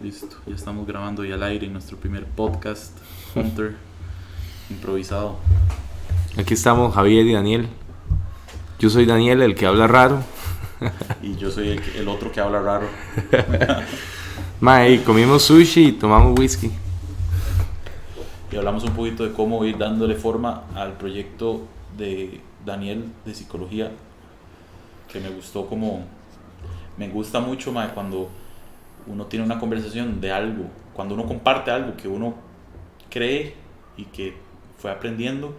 Listo, ya estamos grabando y al aire en nuestro primer podcast, Hunter, improvisado. Aquí estamos Javier y Daniel. Yo soy Daniel, el que habla raro. Y yo soy el otro que habla raro. Mae, comimos sushi y tomamos whisky. Y hablamos un poquito de cómo ir dándole forma al proyecto de Daniel de psicología, que me gustó como... Me gusta mucho, mae, cuando uno tiene una conversación de algo, cuando uno comparte algo que uno cree y que fue aprendiendo,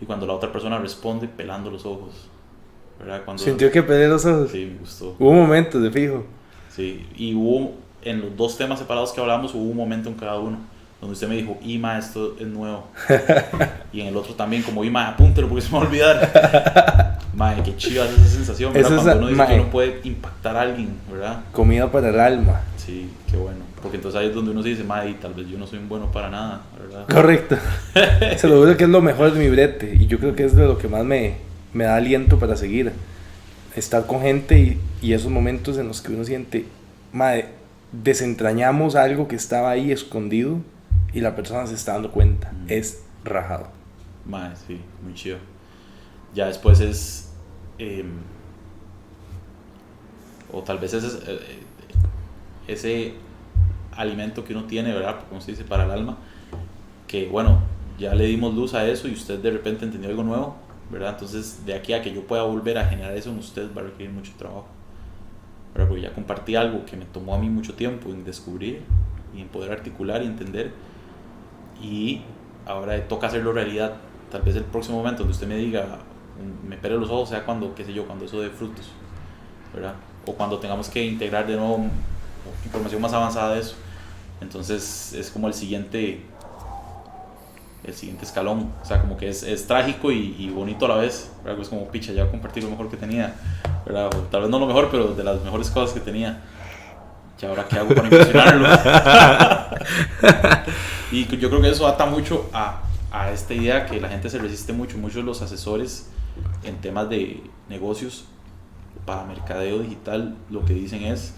y cuando la otra persona responde pelando los ojos, ¿verdad? Cuando, ¿Sintió que peleé los ojos? sí, me gustó. Hubo momentos de fijo. Sí, y hubo, en los dos temas separados que hablamos, hubo un momento en cada uno, donde usted me dijo, Ima, esto es nuevo. Y en el otro también, como, Ima, apúntelo porque se me va a olvidar. Mae, qué chiva es esa sensación, ¿verdad? Esa es Cuando uno dice mae, que uno puede impactar a alguien, ¿verdad? comida para el alma. Sí, qué bueno. Porque entonces ahí es donde uno se dice, mae, tal vez yo no soy un bueno para nada, ¿verdad? Correcto. Se lo juro que es lo mejor de mi brete. Y yo creo que es de lo que más me da aliento para seguir. Estar con gente y esos momentos en los que uno siente, mae, desentrañamos algo que estaba ahí escondido y la persona se está dando cuenta. Es rajado. Mae, sí, muy chido. Ya después es... o tal vez ese alimento que uno tiene, ¿verdad? Como se dice, para el alma, que bueno, ya le dimos luz a eso y usted de repente entendió algo nuevo, ¿verdad? Entonces de aquí a que yo pueda volver a generar eso en usted va a requerir mucho trabajo, ¿verdad? Porque ya compartí algo que me tomó a mí mucho tiempo en descubrir y en poder articular y entender, y ahora toca hacerlo realidad. Tal vez el próximo momento donde usted me diga, me pele los ojos, sea cuando, qué sé yo, cuando eso dé frutos, ¿verdad? O cuando tengamos que integrar de nuevo información más avanzada de eso. Entonces es como el siguiente escalón. O sea, como que es trágico y bonito a la vez, ¿verdad? Es como, picha, ya compartí lo mejor que tenía, ¿verdad? O tal vez no lo mejor, pero de las mejores cosas que tenía. ¿Y ahora qué hago para impresionarlo? Y yo creo que eso ata mucho a esta idea que la gente se resiste mucho. Muchos de los asesores en temas de negocios para mercadeo digital lo que dicen es: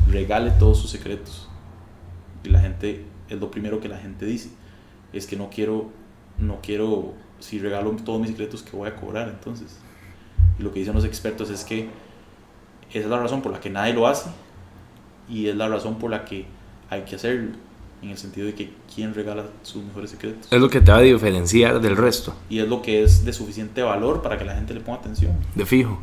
regale todos sus secretos. Y la gente, es lo primero que la gente dice, es que no quiero, si regalo todos mis secretos, ¿qué voy a cobrar entonces? Y lo que dicen los expertos es que esa es la razón por la que nadie lo hace, y es la razón por la que hay que hacerlo, en el sentido de que ¿quién regala sus mejores secretos? Es lo que te va a diferenciar del resto. Y es lo que es de suficiente valor para que la gente le ponga atención. De fijo.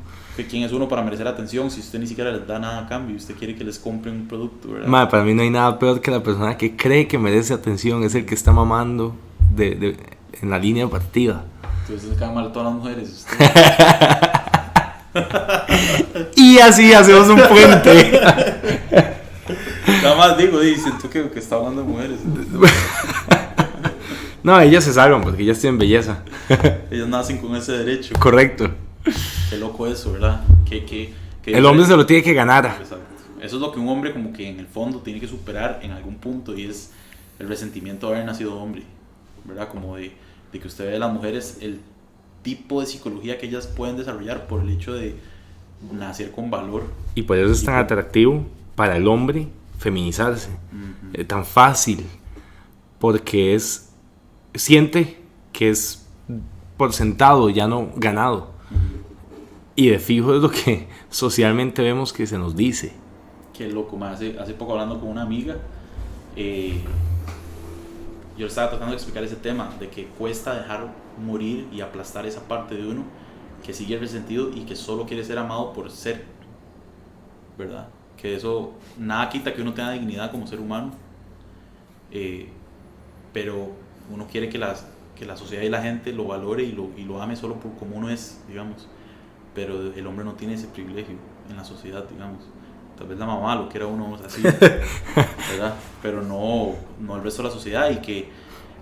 ¿Quién es uno para merecer atención si usted ni siquiera les da nada a cambio y usted quiere que les compre un producto, ¿verdad? Mae, para mí no hay nada peor que la persona que cree que merece atención. Es el que está mamando en la línea partida. Entonces le cae mal a todas las mujeres. Y así hacemos un puente. Nada más digo, siento que está hablando de mujeres. No, ellas se salvan porque ellas tienen belleza. Ellas nacen con ese derecho. Correcto. Qué loco eso, ¿verdad? El hombre se lo tiene que ganar. Exacto. Eso es lo que un hombre como que en el fondo tiene que superar en algún punto, y es el resentimiento de haber nacido hombre, ¿verdad? Como de que usted ve a las mujeres el tipo de psicología que ellas pueden desarrollar por el hecho de nacer con valor. Y por eso es tan atractivo para el hombre feminizarse. Es tan fácil. Porque siente que es por sentado, ya no ganado. Y de fijo es lo que socialmente vemos que se nos dice. Qué loco, hace poco hablando con una amiga, yo le estaba tratando de explicar ese tema, de que cuesta dejar morir y aplastar esa parte de uno que sigue resentido y que solo quiere ser amado por ser, ¿verdad? Que eso nada quita que uno tenga dignidad como ser humano, pero uno quiere que la sociedad y la gente lo valore y lo ame solo por como uno es, digamos. Pero el hombre no tiene ese privilegio en la sociedad, digamos. Tal vez la mamá lo quiera uno así, ¿verdad? Pero no el resto de la sociedad. Y que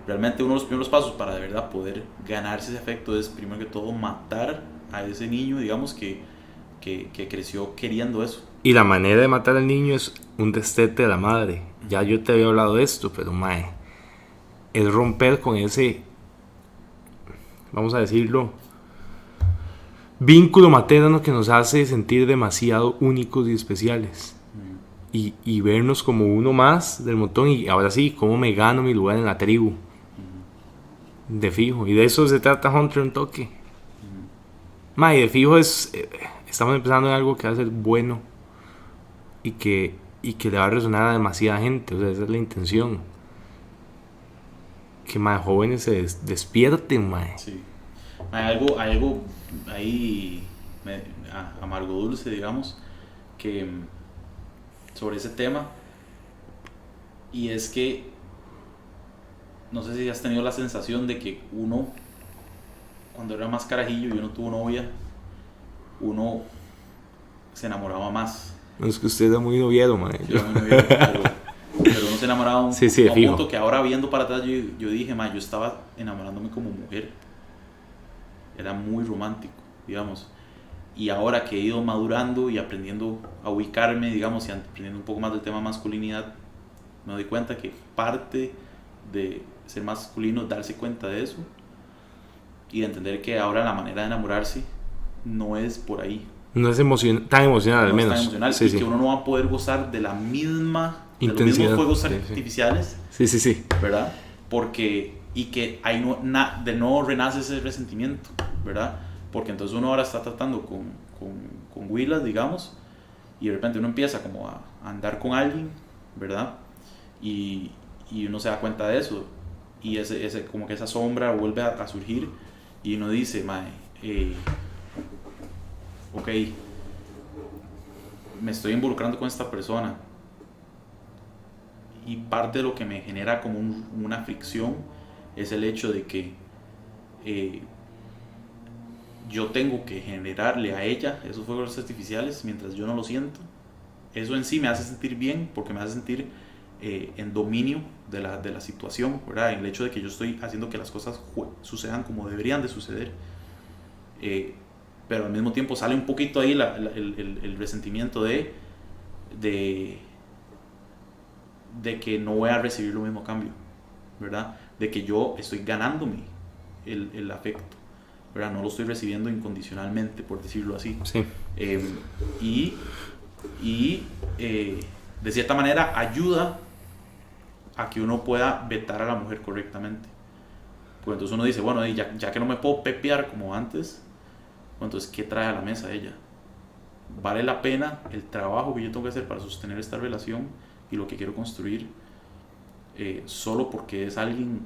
realmente uno de los primeros pasos para de verdad poder ganarse ese afecto es, primero que todo, matar a ese niño, digamos, que creció queriendo eso. Y la manera de matar al niño es un destete de la madre. Ya yo te había hablado de esto, pero mae, es romper con ese, vamos a decirlo, vínculo materno que nos hace sentir demasiado únicos y especiales. y vernos como uno más del montón, y ahora sí, cómo me gano mi lugar en la tribu, de fijo, y de eso se trata Hunter un toque. Y de fijo estamos empezando en algo que va a ser bueno y que le va a resonar a demasiada gente, o sea, esa es la intención, que más jóvenes se despierten, Sí. Hay algo ahí amargo dulce, digamos, que sobre ese tema, y es que no sé si has tenido la sensación de que uno, cuando era más carajillo y uno tuvo novia, uno se enamoraba más. No, es que usted era muy noviero, man. Sí, muy noviero, pero uno se enamoraba a un punto que ahora viendo para atrás yo dije, man, yo estaba enamorándome como mujer. Era muy romántico, digamos. Y ahora que he ido madurando y aprendiendo a ubicarme, digamos, y aprendiendo un poco más del tema masculinidad, me doy cuenta que parte de ser masculino es darse cuenta de eso y de entender que ahora la manera de enamorarse no es por ahí. No es tan emocional, al menos. Es tan emocional, sí, y sí. que uno no va a poder gozar de la misma intensidad, de los mismos fuegos artificiales. Sí. ¿Verdad? Porque, y que ahí de nuevo renace ese resentimiento, ¿verdad? Porque entonces uno ahora está tratando con Willas, digamos, y de repente uno empieza como a andar con alguien, ¿verdad? Y uno se da cuenta de eso, y como que esa sombra vuelve a surgir, y uno dice, mae, ok, me estoy involucrando con esta persona, y parte de lo que me genera como una fricción es el hecho de que yo tengo que generarle a ella esos fuegos artificiales mientras yo no lo siento. Eso en sí me hace sentir bien, porque me hace sentir en dominio de la situación, ¿verdad? En el hecho de que yo estoy haciendo que las cosas sucedan como deberían de suceder. Pero al mismo tiempo sale un poquito ahí el resentimiento de que no voy a recibir lo mismo a cambio, ¿verdad? De que yo estoy ganándome el afecto, ¿verdad? No lo estoy recibiendo incondicionalmente, por decirlo así. Sí. De cierta manera ayuda a que uno pueda vetar a la mujer correctamente. Pues entonces uno dice, bueno, ya que no me puedo pepear como antes, entonces ¿qué trae a la mesa ella? ¿Vale la pena el trabajo que yo tengo que hacer para sostener esta relación y lo que quiero construir solo porque es alguien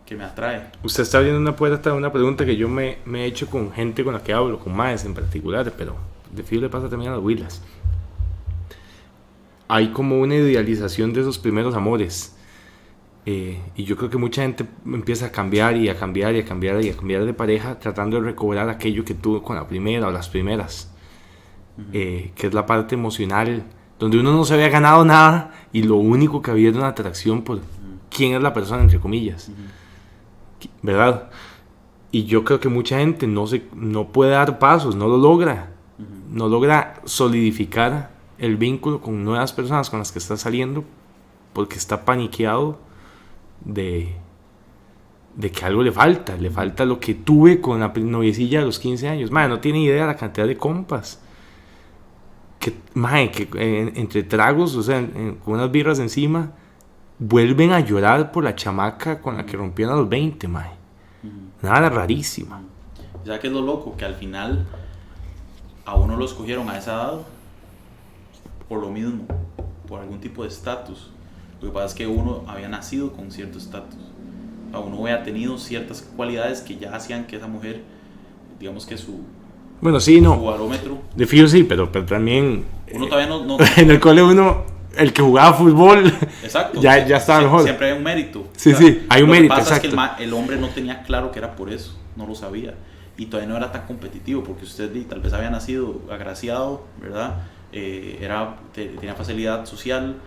que me atrae? Usted está abriendo una puerta a una pregunta que yo me he hecho con gente con la que hablo, con maes en particular, pero de fijo le pasa también a las Willas. Hay como una idealización de esos primeros amores, y yo creo que mucha gente empieza a cambiar y a cambiar y a cambiar y a cambiar de pareja, tratando de recobrar aquello que tuvo con la primera o las primeras, que es la parte emocional, donde uno no se había ganado nada y lo único que había era una atracción por quién es la persona, entre comillas, ¿verdad? Y yo creo que mucha gente no puede dar pasos, no lo logra, no logra solidificar el vínculo con nuevas personas con las que está saliendo, porque está paniqueado de que algo le falta lo que tuve con la noviecilla de los 15 años. Madre, no tiene idea de la cantidad de compas que entre tragos, o sea, con unas birras encima, vuelven a llorar por la chamaca con la que rompieron a los 20, madre. Nada rarísima. ¿Sabes qué es lo loco? Que al final a uno lo escogieron a esa edad por lo mismo, por algún tipo de estatus. Lo que pasa es que uno había nacido con cierto estatus, uno había tenido ciertas cualidades que ya hacían que esa mujer, digamos que su barómetro. De fijo sí, pero también uno todavía no en el cole uno, el que jugaba fútbol, exacto, ya estaba mejor. Siempre hay un mérito. Sí, hay un mérito. Lo que pasa exacto. es que el hombre no tenía claro que era por eso, no lo sabía, y todavía no era tan competitivo, porque usted tal vez había nacido agraciado, ¿verdad? Tenía facilidad social,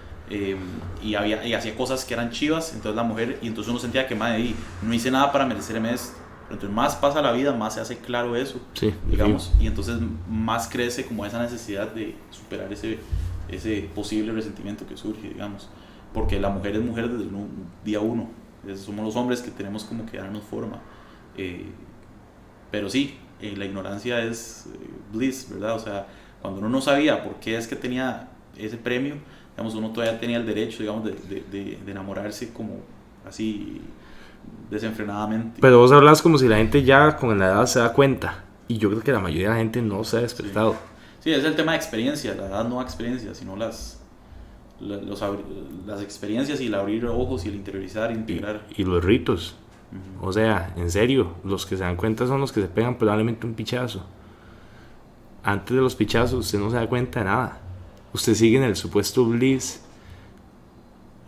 y hacía cosas que eran chivas, entonces la mujer, y entonces uno sentía que madre, no hice nada para merecerme esto. Entonces más pasa la vida, más se hace claro eso, sí, digamos, y entonces más crece como esa necesidad de superar ese posible resentimiento que surge, digamos, porque la mujer es mujer desde el día uno, somos los hombres que tenemos como que darnos forma, pero sí, la ignorancia es bliss, ¿verdad? O sea, cuando uno no sabía por qué es que tenía ese premio, digamos, uno todavía tenía el derecho, digamos, de enamorarse como así desenfrenadamente. Pero vos hablas como si la gente ya con la edad se da cuenta. Y yo creo que la mayoría de la gente no se ha despertado. Sí, es el tema de experiencia, la edad no da experiencia, sino las experiencias y el abrir ojos y el interiorizar, integrar. Y los ritos. O sea, en serio, los que se dan cuenta son los que se pegan probablemente un pichazo. Antes de los pichazos usted no se da cuenta de nada. Usted sigue en el supuesto bliss.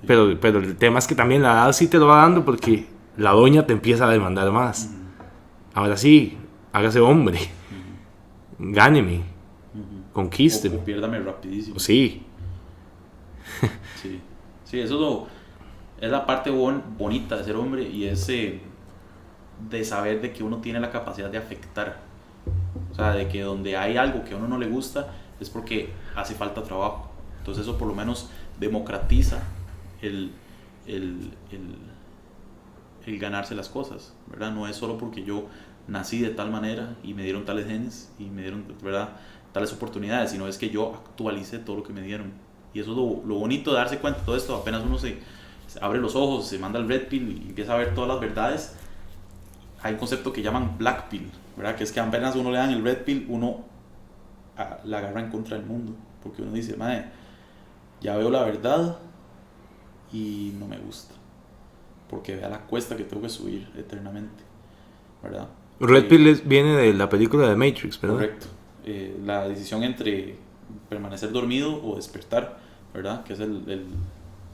Pero el tema es que también la edad sí te lo va dando porque la doña te empieza a demandar más. Ahora sí, hágase hombre. Gáneme. Conquísteme. O piérdame rapidísimo. Sí. Sí, eso es la parte bonita de ser hombre y es de saber de que uno tiene la capacidad de afectar. O sea, de que donde hay algo que a uno no le gusta es porque hace falta trabajo. Entonces eso por lo menos democratiza el ganarse las cosas, ¿verdad? No es solo porque yo nací de tal manera y me dieron tales genes y me dieron, ¿verdad?, tales oportunidades, sino es que yo actualicé todo lo que me dieron. Y eso es lo bonito de darse cuenta de todo esto. Apenas uno se abre los ojos, se manda el red pill y empieza a ver todas las verdades. Hay un concepto que llaman black pill, ¿verdad? Que es que apenas uno le dan el red pill, uno la agarra en contra del mundo, porque uno dice, madre, ya veo la verdad y no me gusta, porque vea la cuesta que tengo que subir eternamente, ¿verdad? Red pill viene de la película de Matrix, ¿verdad? Correcto. La decisión entre permanecer dormido o despertar, ¿verdad? Que es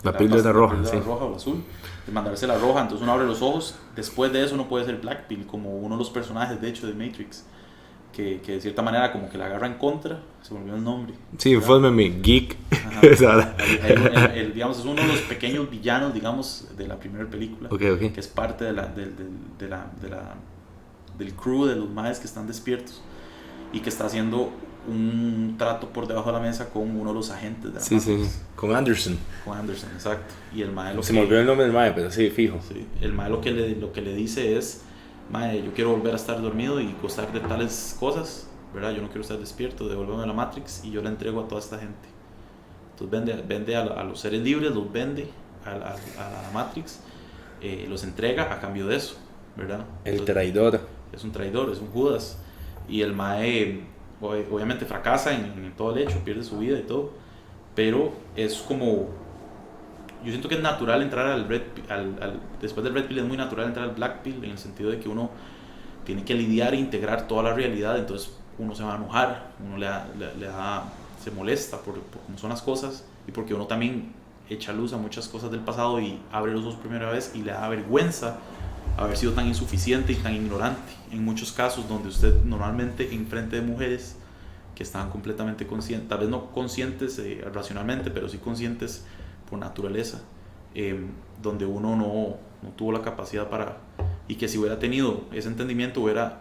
la píldora roja, la sí. roja o la azul, de mandarse la roja, entonces uno abre los ojos, después de eso uno puede ser Black Pill, como uno de los personajes de hecho de Matrix, que de cierta manera como que la agarra en contra, se me olvidó el nombre. Sí, infórmeme, geek. Digamos, es uno de los pequeños villanos, digamos, de la primera película, okay. Que es parte del crew de los maes que están despiertos y que está haciendo un trato por debajo de la mesa con uno de los agentes de la sí, con Anderson. Con Anderson, exacto. Y el mae se me olvidó el nombre del mae, pero sí, fijo. Sí, el mae lo que le dice es, mae, yo quiero volver a estar dormido y gozar de tales cosas, ¿verdad? Yo no quiero estar despierto, devuélveme a la Matrix y yo la entrego a toda esta gente. Entonces vende a los seres libres, los vende a la Matrix, los entrega a cambio de eso, ¿verdad? El traidor. Es un traidor, es un Judas. Y el mae obviamente fracasa en todo el hecho, pierde su vida y todo, pero es como, yo siento que es natural entrar al Red Pill, después del Red Pill es muy natural entrar al Black Pill, en el sentido de que uno tiene que lidiar e integrar toda la realidad, entonces uno se va a enojar, uno se molesta por cómo son las cosas y porque uno también echa luz a muchas cosas del pasado y abre los ojos primera vez y le da vergüenza haber sido tan insuficiente y tan ignorante en muchos casos donde usted normalmente enfrente de mujeres que estaban completamente conscientes, tal vez no conscientes racionalmente, pero sí conscientes por naturaleza, donde uno no tuvo la capacidad para, y que si hubiera tenido ese entendimiento hubiera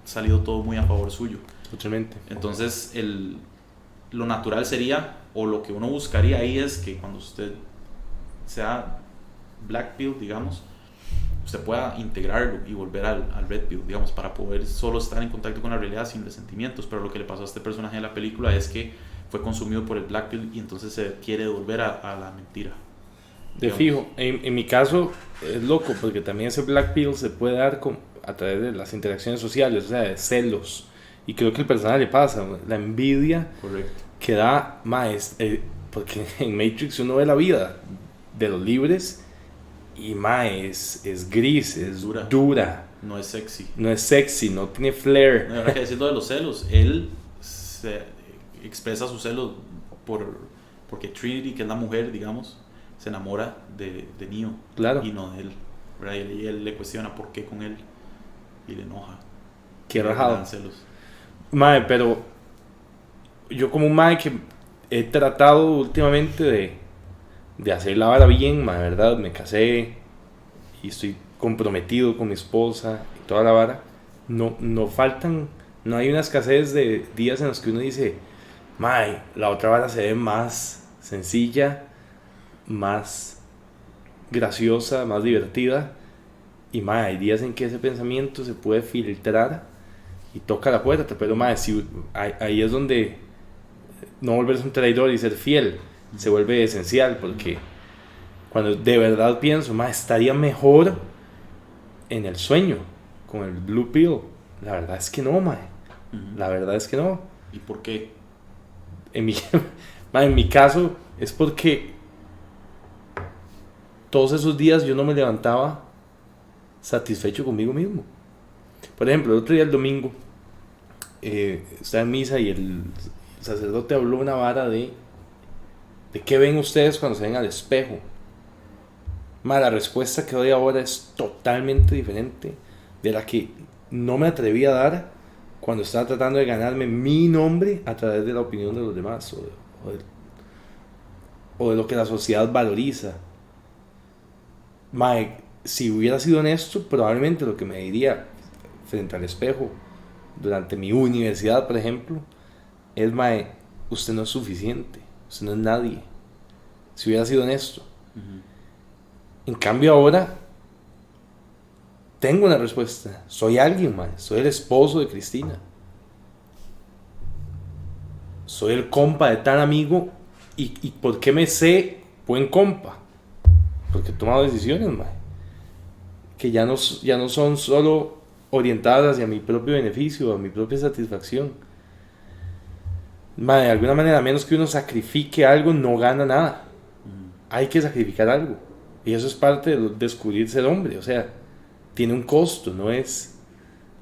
salido todo muy a favor suyo. Totalmente. Entonces lo natural sería, o lo que uno buscaría ahí es que cuando usted sea Black Pill, digamos, usted pueda integrarlo y volver al Red Pill, digamos, para poder solo estar en contacto con la realidad sin resentimientos. Pero lo que le pasó a este personaje de la película es que fue consumido por el Black Pill y entonces se quiere devolver a la mentira. De fijo, en mi caso es loco porque también ese Black Pill se puede dar a través de las interacciones sociales, o sea, de celos. Y creo que el personaje le pasa, la envidia. Correcto. Que da más, porque en Matrix uno ve la vida de los libres y más es gris, es dura. No es sexy. No es sexy, no tiene flair. No, ahora que decir lo de los celos, él se expresa sus celos porque Trinity, que es la mujer, digamos, se enamora de Neo. Claro. Y no de él, ¿verdad? Y él le cuestiona por qué con él y le enoja. Qué rajado. Celos. Mae, pero yo como un mae que he tratado últimamente de hacer la vara bien, mae, ¿verdad? Me casé y estoy comprometido con mi esposa y toda la vara. No hay una escasez de días en los que uno dice, mae, la otra vara se ve más sencilla, más graciosa, más divertida. Y mae, hay días en que ese pensamiento se puede filtrar y toca la puerta, pero mae, ahí es donde no volverse un traidor y ser fiel. se vuelve esencial, porque cuando de verdad pienso, ma, estaría mejor en el sueño, con el Blue Pill. La verdad es que no, ma. La verdad es que no. ¿Y por qué? En mi, ma, en mi caso es porque todos esos días yo no me levantaba satisfecho conmigo mismo. Por ejemplo, el otro día, el domingo, estaba en misa y el sacerdote habló una vara de qué ven ustedes cuando se ven al espejo. Ma, la respuesta que doy ahora es totalmente diferente de la que no me atreví a dar cuando estaba tratando de ganarme mi nombre a través de la opinión de los demás o de lo que la sociedad valoriza. Ma, si hubiera sido honesto, probablemente lo que me diría frente al espejo durante mi universidad, por ejemplo, es: mae, usted no es suficiente, usted no es nadie. Si hubiera sido honesto. En cambio ahora tengo una respuesta. Soy alguien, mae. Soy el esposo de Cristina. Soy el compa de tal amigo. ¿Y por qué me sé buen compa? Porque he tomado decisiones, mae, que ya no son solo orientadas hacia mi propio beneficio, a mi propia satisfacción. Mae, de alguna manera, a menos que uno sacrifique algo, no gana nada. Hay que sacrificar algo. Y eso es parte de descubrir ser hombre. O sea, tiene un costo, no es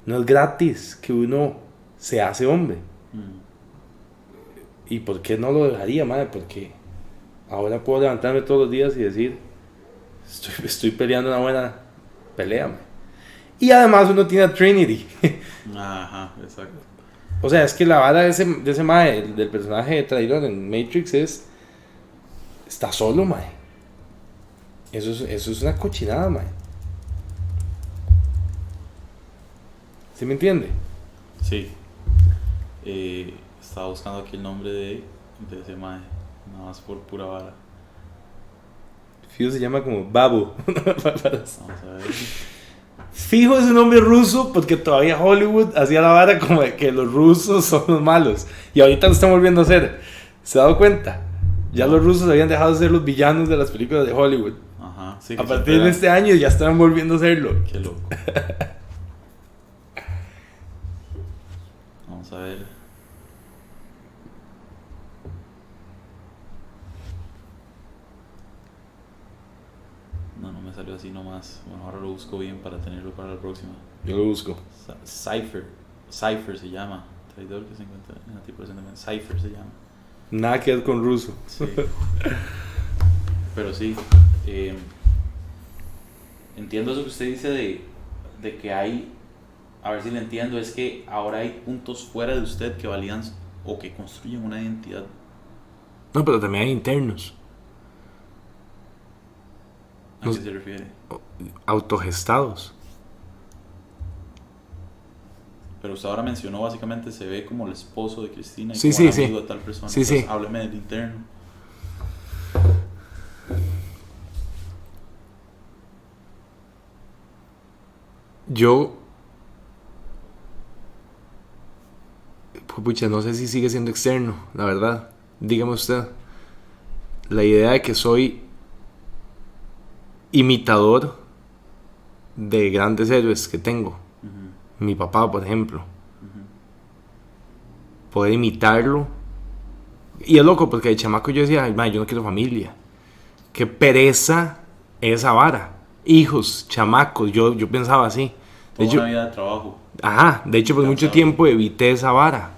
gratis que uno se hace hombre. ¿Y por qué no lo dejaría, madre? Porque ahora puedo levantarme todos los días y decir: estoy peleando una buena pelea, madre. Y además uno tiene a Trinity. Ajá, exacto. O sea, es que la vara de ese mae, del personaje de traidor en Matrix, está solo, mae. Eso es una cochinada, mae. ¿Sí me entiende? Sí. Estaba buscando aquí el nombre de ese mae, nada más por pura vara. Fijo se llama como Babu. Vamos a ver. Fijo es un nombre ruso porque todavía Hollywood hacía la vara como de que los rusos son los malos. Y ahorita lo están volviendo a hacer. ¿Se ha dado cuenta? Ya los rusos habían dejado de ser los villanos de las películas de Hollywood. Ajá, sí, a partir de este año ya están volviendo a hacerlo. Qué loco. Vamos a ver. No me salió así nomás. Bueno, ahora lo busco bien para tenerlo para la próxima. Yo lo busco. Cypher se llama. Traidor que se encuentra en la tripulación también. Cypher se llama. Nada que ver con ruso. Sí. Pero sí. Entiendo eso que usted dice de que hay. A ver si le entiendo. Es que ahora hay puntos fuera de usted que validan o que construyen una identidad. No, pero también hay internos. ¿A qué se refiere? Autogestados. Pero usted ahora mencionó básicamente se ve como el esposo de Cristina y sí, como sí, amigo de tal persona. Sí, entonces, sí. Hábleme del interno. Yo, pucha, no sé si sigue siendo externo, la verdad. Dígame usted. La idea de que soy imitador de grandes héroes que tengo. Mi papá, por ejemplo. Poder imitarlo. Y es loco porque de chamaco yo decía: ay, man, yo no quiero familia. Qué pereza esa vara. Hijos, chamacos, yo pensaba así. Toda una vida de trabajo. Ajá, de hecho por mucho tiempo evité esa vara.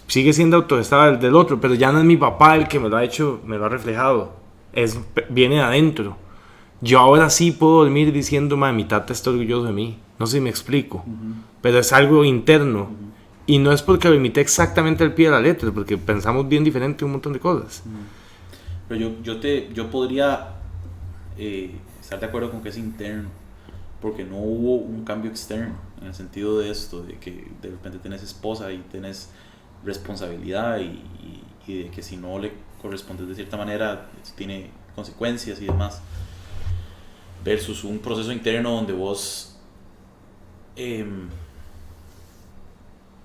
Sigue siendo autogestado el del otro, pero ya no es mi papá el que me lo ha hecho, me lo ha reflejado. Viene de adentro. Yo ahora sí puedo dormir diciendo: man, mi tata está orgulloso de mí. No sé si me explico. Pero es algo interno. Y no es porque lo imité exactamente al pie de la letra, porque pensamos bien diferente un montón de cosas. Pero yo podría estar de acuerdo con que es interno, porque no hubo un cambio externo, en el sentido de esto, de que de repente tenés esposa y tenés responsabilidad y de que si no le correspondes de cierta manera, eso tiene consecuencias y demás, versus un proceso interno donde vos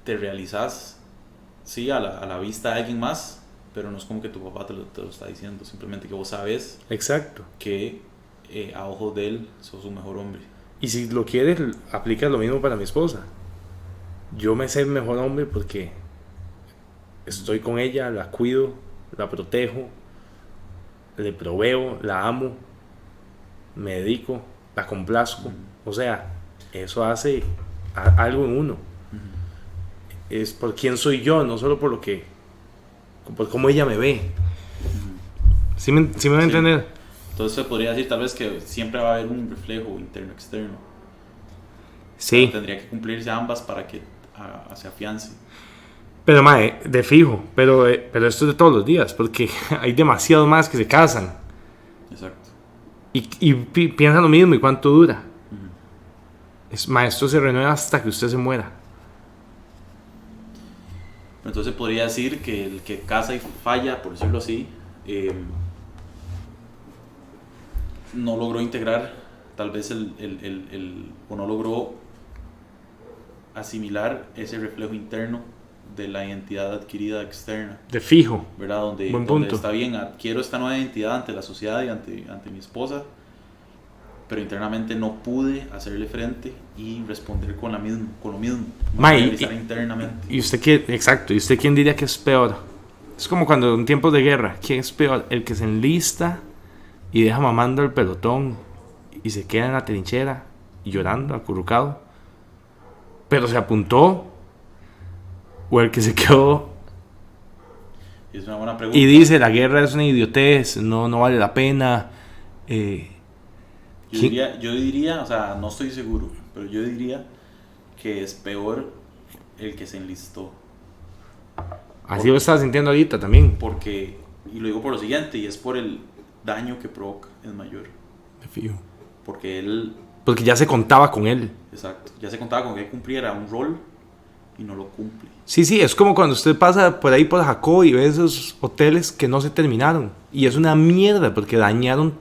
te realizás, sí, a la vista de alguien más, pero no es como que tu papá te lo está diciendo, simplemente que vos sabes Exacto. que a ojos de él sos un mejor hombre. Y si lo quieres, aplica lo mismo para mi esposa. Yo me sé mejor hombre porque estoy con ella, la cuido, la protejo, le proveo, la amo, me dedico, la complazco. O sea, eso hace algo en uno. Es por quién soy yo, no solo por por cómo ella me ve. ¿Sí me va a entender? Entonces se podría decir tal vez que siempre va a haber un reflejo interno-externo. Sí. Pero tendría que cumplirse ambas para que se afiance. Pero mae, de fijo, pero esto es de todos los días, porque hay demasiados más que se casan. Exacto. Y piensan lo mismo, ¿y cuánto dura? Esto se renueva hasta que usted se muera. Entonces podría decir que el que casa y falla, por decirlo así, no logró integrar, tal vez o no logró asimilar ese reflejo interno de la identidad adquirida externa. De fijo. ¿Verdad? Donde está bien, adquiero esta nueva identidad ante la sociedad y ante mi esposa, pero internamente no pude hacerle frente y responder con lo mismo. Realizar internamente. ¿Y usted quién? Exacto. ¿Y usted quién diría que es peor? Es como cuando en tiempos de guerra, ¿quién es peor? El que se enlista y deja mamando el pelotón y se queda en la trinchera llorando, acurrucado, pero se apuntó, o el que se quedó es una buena pregunta. Y dice, la guerra es una idiotez, no vale la pena. Yo diría, o sea, no estoy seguro, pero yo diría que es peor el que se enlistó. Así lo estaba sintiendo ahorita también. Porque, y lo digo por lo siguiente, y es por el daño que provoca, es mayor. Me fío. Porque ya se contaba con él. Exacto, ya se contaba con que él cumpliera un rol y no lo cumple. Sí, es como cuando usted pasa por ahí por Jacob y ve esos hoteles que no se terminaron. Y es una mierda porque dañaron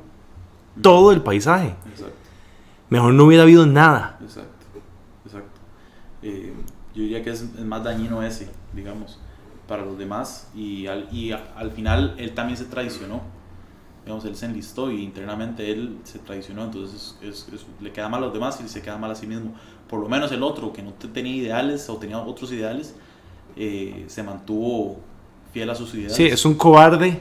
todo el paisaje. Exacto. Mejor no hubiera habido nada. Exacto. Yo diría que es más dañino ese, digamos, para los demás. Y al final él también se traicionó. Digamos, él se enlistó y internamente él se traicionó. Entonces le queda mal a los demás y se queda mal a sí mismo. Por lo menos el otro, que no tenía ideales o tenía otros ideales, se mantuvo fiel a sus ideales. Sí, es un cobarde,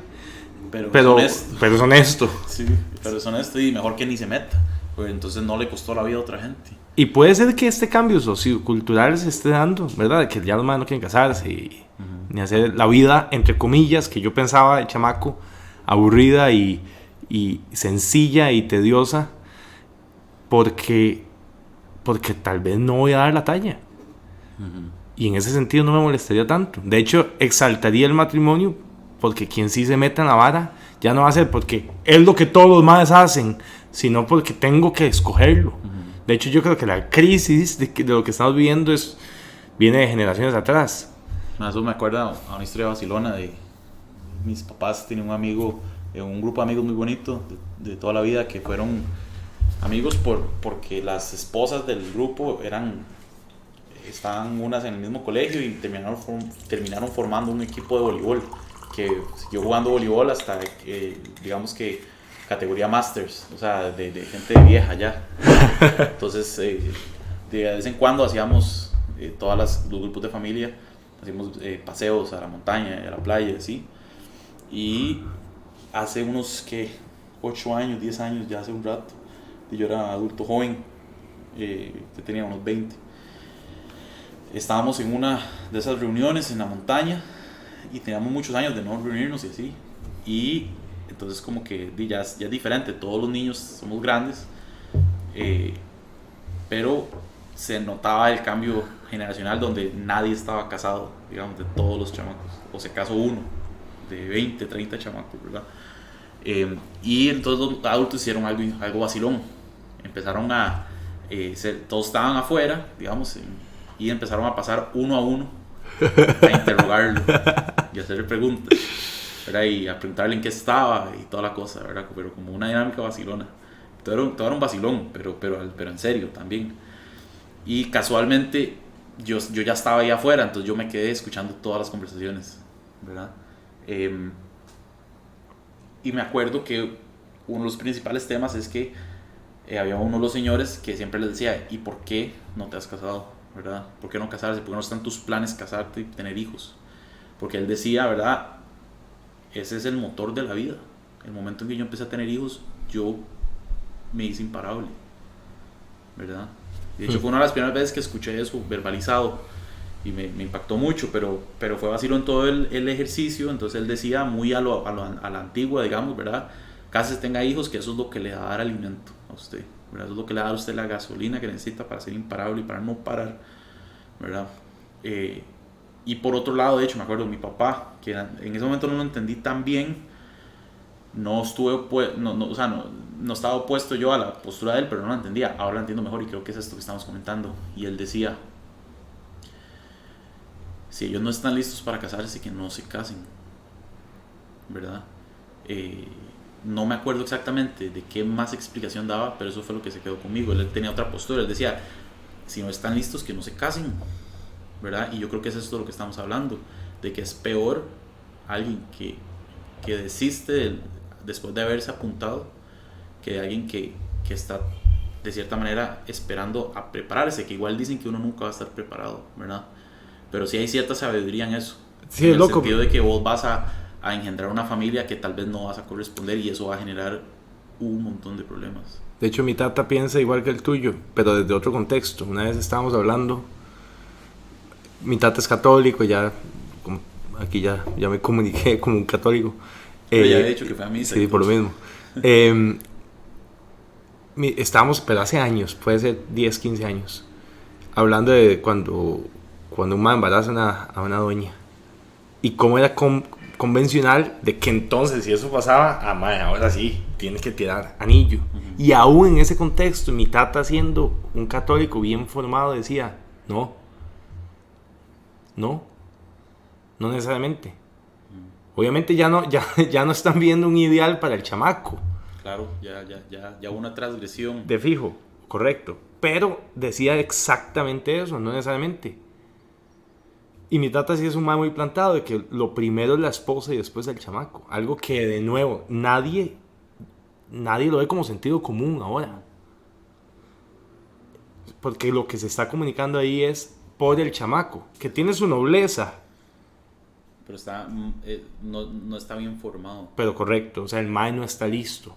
pero es honesto. Sí, pero es honesto y mejor que ni se meta, pues entonces no le costó la vida a otra gente. Y puede ser que este cambio sociocultural se esté dando, ¿verdad? Que ya los más no quieren casarse ni hacer la vida, entre comillas, que yo pensaba de chamaco, aburrida y sencilla y tediosa, porque tal vez no voy a dar la talla. Y en ese sentido no me molestaría tanto. De hecho, exaltaría el matrimonio, porque quien sí se meta en la vara ya no va a ser porque es lo que todos los más hacen, sino porque tengo que escogerlo. De hecho, yo creo que la crisis de lo que estamos viviendo viene de generaciones atrás. Eso me acuerda a una historia vacilona de mis papás. Tienen un grupo de amigos muy bonito de toda la vida, que fueron amigos porque las esposas del grupo estaban unas en el mismo colegio y terminaron formando un equipo de voleibol que siguió jugando voleibol hasta digamos que categoría Masters, o sea, de gente vieja ya. Entonces de vez en cuando hacíamos los grupos de familia, hacíamos paseos a la montaña, a la playa, así. Y hace unos 8 años, 10 años, ya hace un rato, yo era adulto joven, que tenía unos 20. Estábamos en una de esas reuniones en la montaña y teníamos muchos años de no reunirnos y así. Y entonces como que ya es diferente, todos los niños somos grandes, pero se notaba el cambio generacional donde nadie estaba casado, digamos, de todos los chamacos, o se casó uno, de 20, 30 chamacos, ¿verdad? Y entonces los adultos hicieron algo vacilón, empezaron todos estaban afuera, digamos, y empezaron a pasar uno a uno a interrogarlo y hacerle preguntas, ¿verdad? Y a preguntarle en qué estaba y toda la cosa, ¿verdad? Pero como una dinámica vacilona. Todo era un vacilón, pero en serio también. Y casualmente yo ya estaba ahí afuera, entonces yo me quedé escuchando todas las conversaciones, ¿verdad? Y me acuerdo que uno de los principales temas es que había uno de los señores que siempre les decía, ¿y por qué no te has casado? ¿Verdad? ¿Por qué no casarse? ¿Por qué no están tus planes casarte y tener hijos? Porque él decía, ¿verdad? Ese es el motor de la vida. El momento en que yo empecé a tener hijos, yo me hice imparable, ¿verdad? De hecho, fue una de las primeras veces que escuché eso verbalizado y me impactó mucho, pero fue vacilo en todo el ejercicio. Entonces él decía muy a la antigua, digamos, ¿verdad? Casi tenga hijos, que eso es lo que le va a dar alimento a usted, ¿verdad? Eso es lo que le va a dar a usted la gasolina que necesita para ser imparable y para no parar, ¿verdad? Y por otro lado, de hecho, me acuerdo de mi papá, que en ese momento no lo entendí tan bien. No estuve, no estaba opuesto yo a la postura de él, pero no la entendía. Ahora la entiendo mejor y creo que es esto que estamos comentando. Y él decía, si ellos no están listos para casarse, que no se casen, ¿verdad? No me acuerdo exactamente de qué más explicación daba, pero eso fue lo que se quedó conmigo. Él tenía otra postura, él decía, si no están listos, que no se casen, ¿verdad? Y yo creo que es esto de lo que estamos hablando, de que es peor alguien que desiste después de haberse apuntado, que alguien que está de cierta manera esperando a prepararse, que igual dicen que uno nunca va a estar preparado, ¿verdad? Pero sí hay cierta sabiduría en eso, Sí, en es el loco. sentido de que vos vas a engendrar una familia que tal vez no vas a corresponder y eso va a generar un montón de problemas. De hecho, mi tata piensa igual que el tuyo, pero desde otro contexto. Una vez estábamos hablando, mi tata es católico, ya aquí ya me comuniqué como un católico. Pero ya he dicho que fue a misa. Sí, por lo mismo. Estábamos, pero hace años, puede ser 10, 15 años, hablando de cuando un man embaraza a una doña. Y cómo era convencional de que entonces, si eso pasaba, ahora sí, tienes que tirar anillo. Y aún en ese contexto, mi tata, siendo un católico bien formado, decía, no necesariamente. Obviamente ya no están viendo un ideal para el chamaco. Claro, ya hubo una transgresión. De fijo, correcto. Pero decía exactamente eso, no necesariamente. Y mi tata sí es un man muy plantado de que lo primero es la esposa y después el chamaco. Algo que, de nuevo, nadie lo ve como sentido común ahora. Porque lo que se está comunicando ahí es por el chamaco, que tiene su nobleza. Pero no está bien formado. Pero correcto, o sea, el mae no está listo.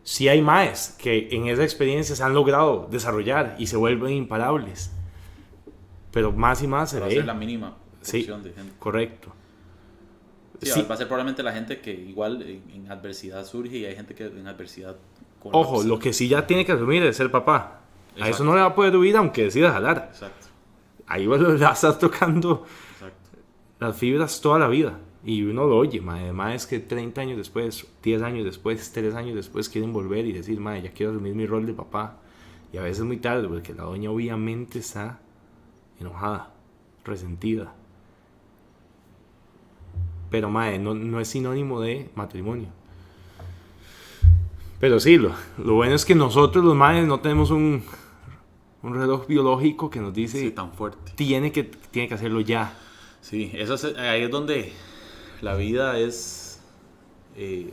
Sí hay maes que en esa experiencia se han logrado desarrollar y se vuelven imparables. Pero más y más se va ve. A ser la mínima porción Sí, de gente. correcto. Sí, va a ser probablemente la gente que igual en adversidad surge y hay gente que en adversidad colapsa. Ojo, lo que sí ya tiene que asumir es ser papá. Exacto. A eso no le va a poder huir aunque decida jalar. Exacto. Ahí va a estar tocando Exacto. las fibras toda la vida. Y uno lo oye, además es que 30 años después, 10 años después, 3 años después quieren volver y decir, ya quiero asumir mi rol de papá. Y a veces es muy tarde porque la doña obviamente está enojada, resentida. Pero no es sinónimo de matrimonio. Pero sí, lo bueno es que nosotros los maes no tenemos un reloj biológico que nos dice sí, tan fuerte. Tiene que hacerlo ya. Sí, ahí es donde la vida es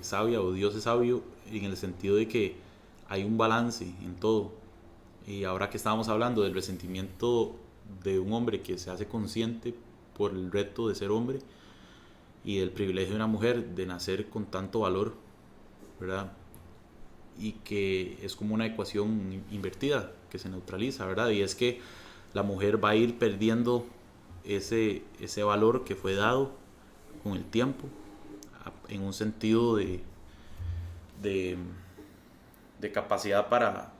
sabia, o Dios es sabio, en el sentido de que hay un balance en todo. Y ahora que estábamos hablando del resentimiento de un hombre que se hace consciente por el reto de ser hombre y del privilegio de una mujer de nacer con tanto valor, ¿verdad? Y que es como una ecuación invertida que se neutraliza, ¿verdad? Y es que la mujer va a ir perdiendo ese valor que fue dado con el tiempo, en un sentido de capacidad para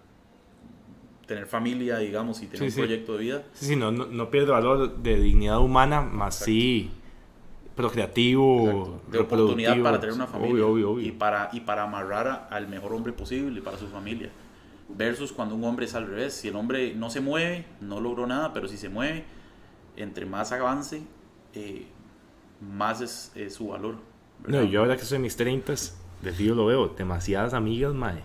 tener familia, digamos, y tener un proyecto de vida. Sí, no pierde valor de dignidad humana, más exacto. Sí procreativo, de oportunidad para tener una familia, obvio. Y para amarrar al mejor hombre posible para su familia, versus cuando un hombre es al revés. Si el hombre no se mueve, no logró nada, pero si se mueve, entre más avance, más es su valor, ¿verdad? No, yo ahora que soy en mis 30, de fijo lo veo, demasiadas amigas, mae.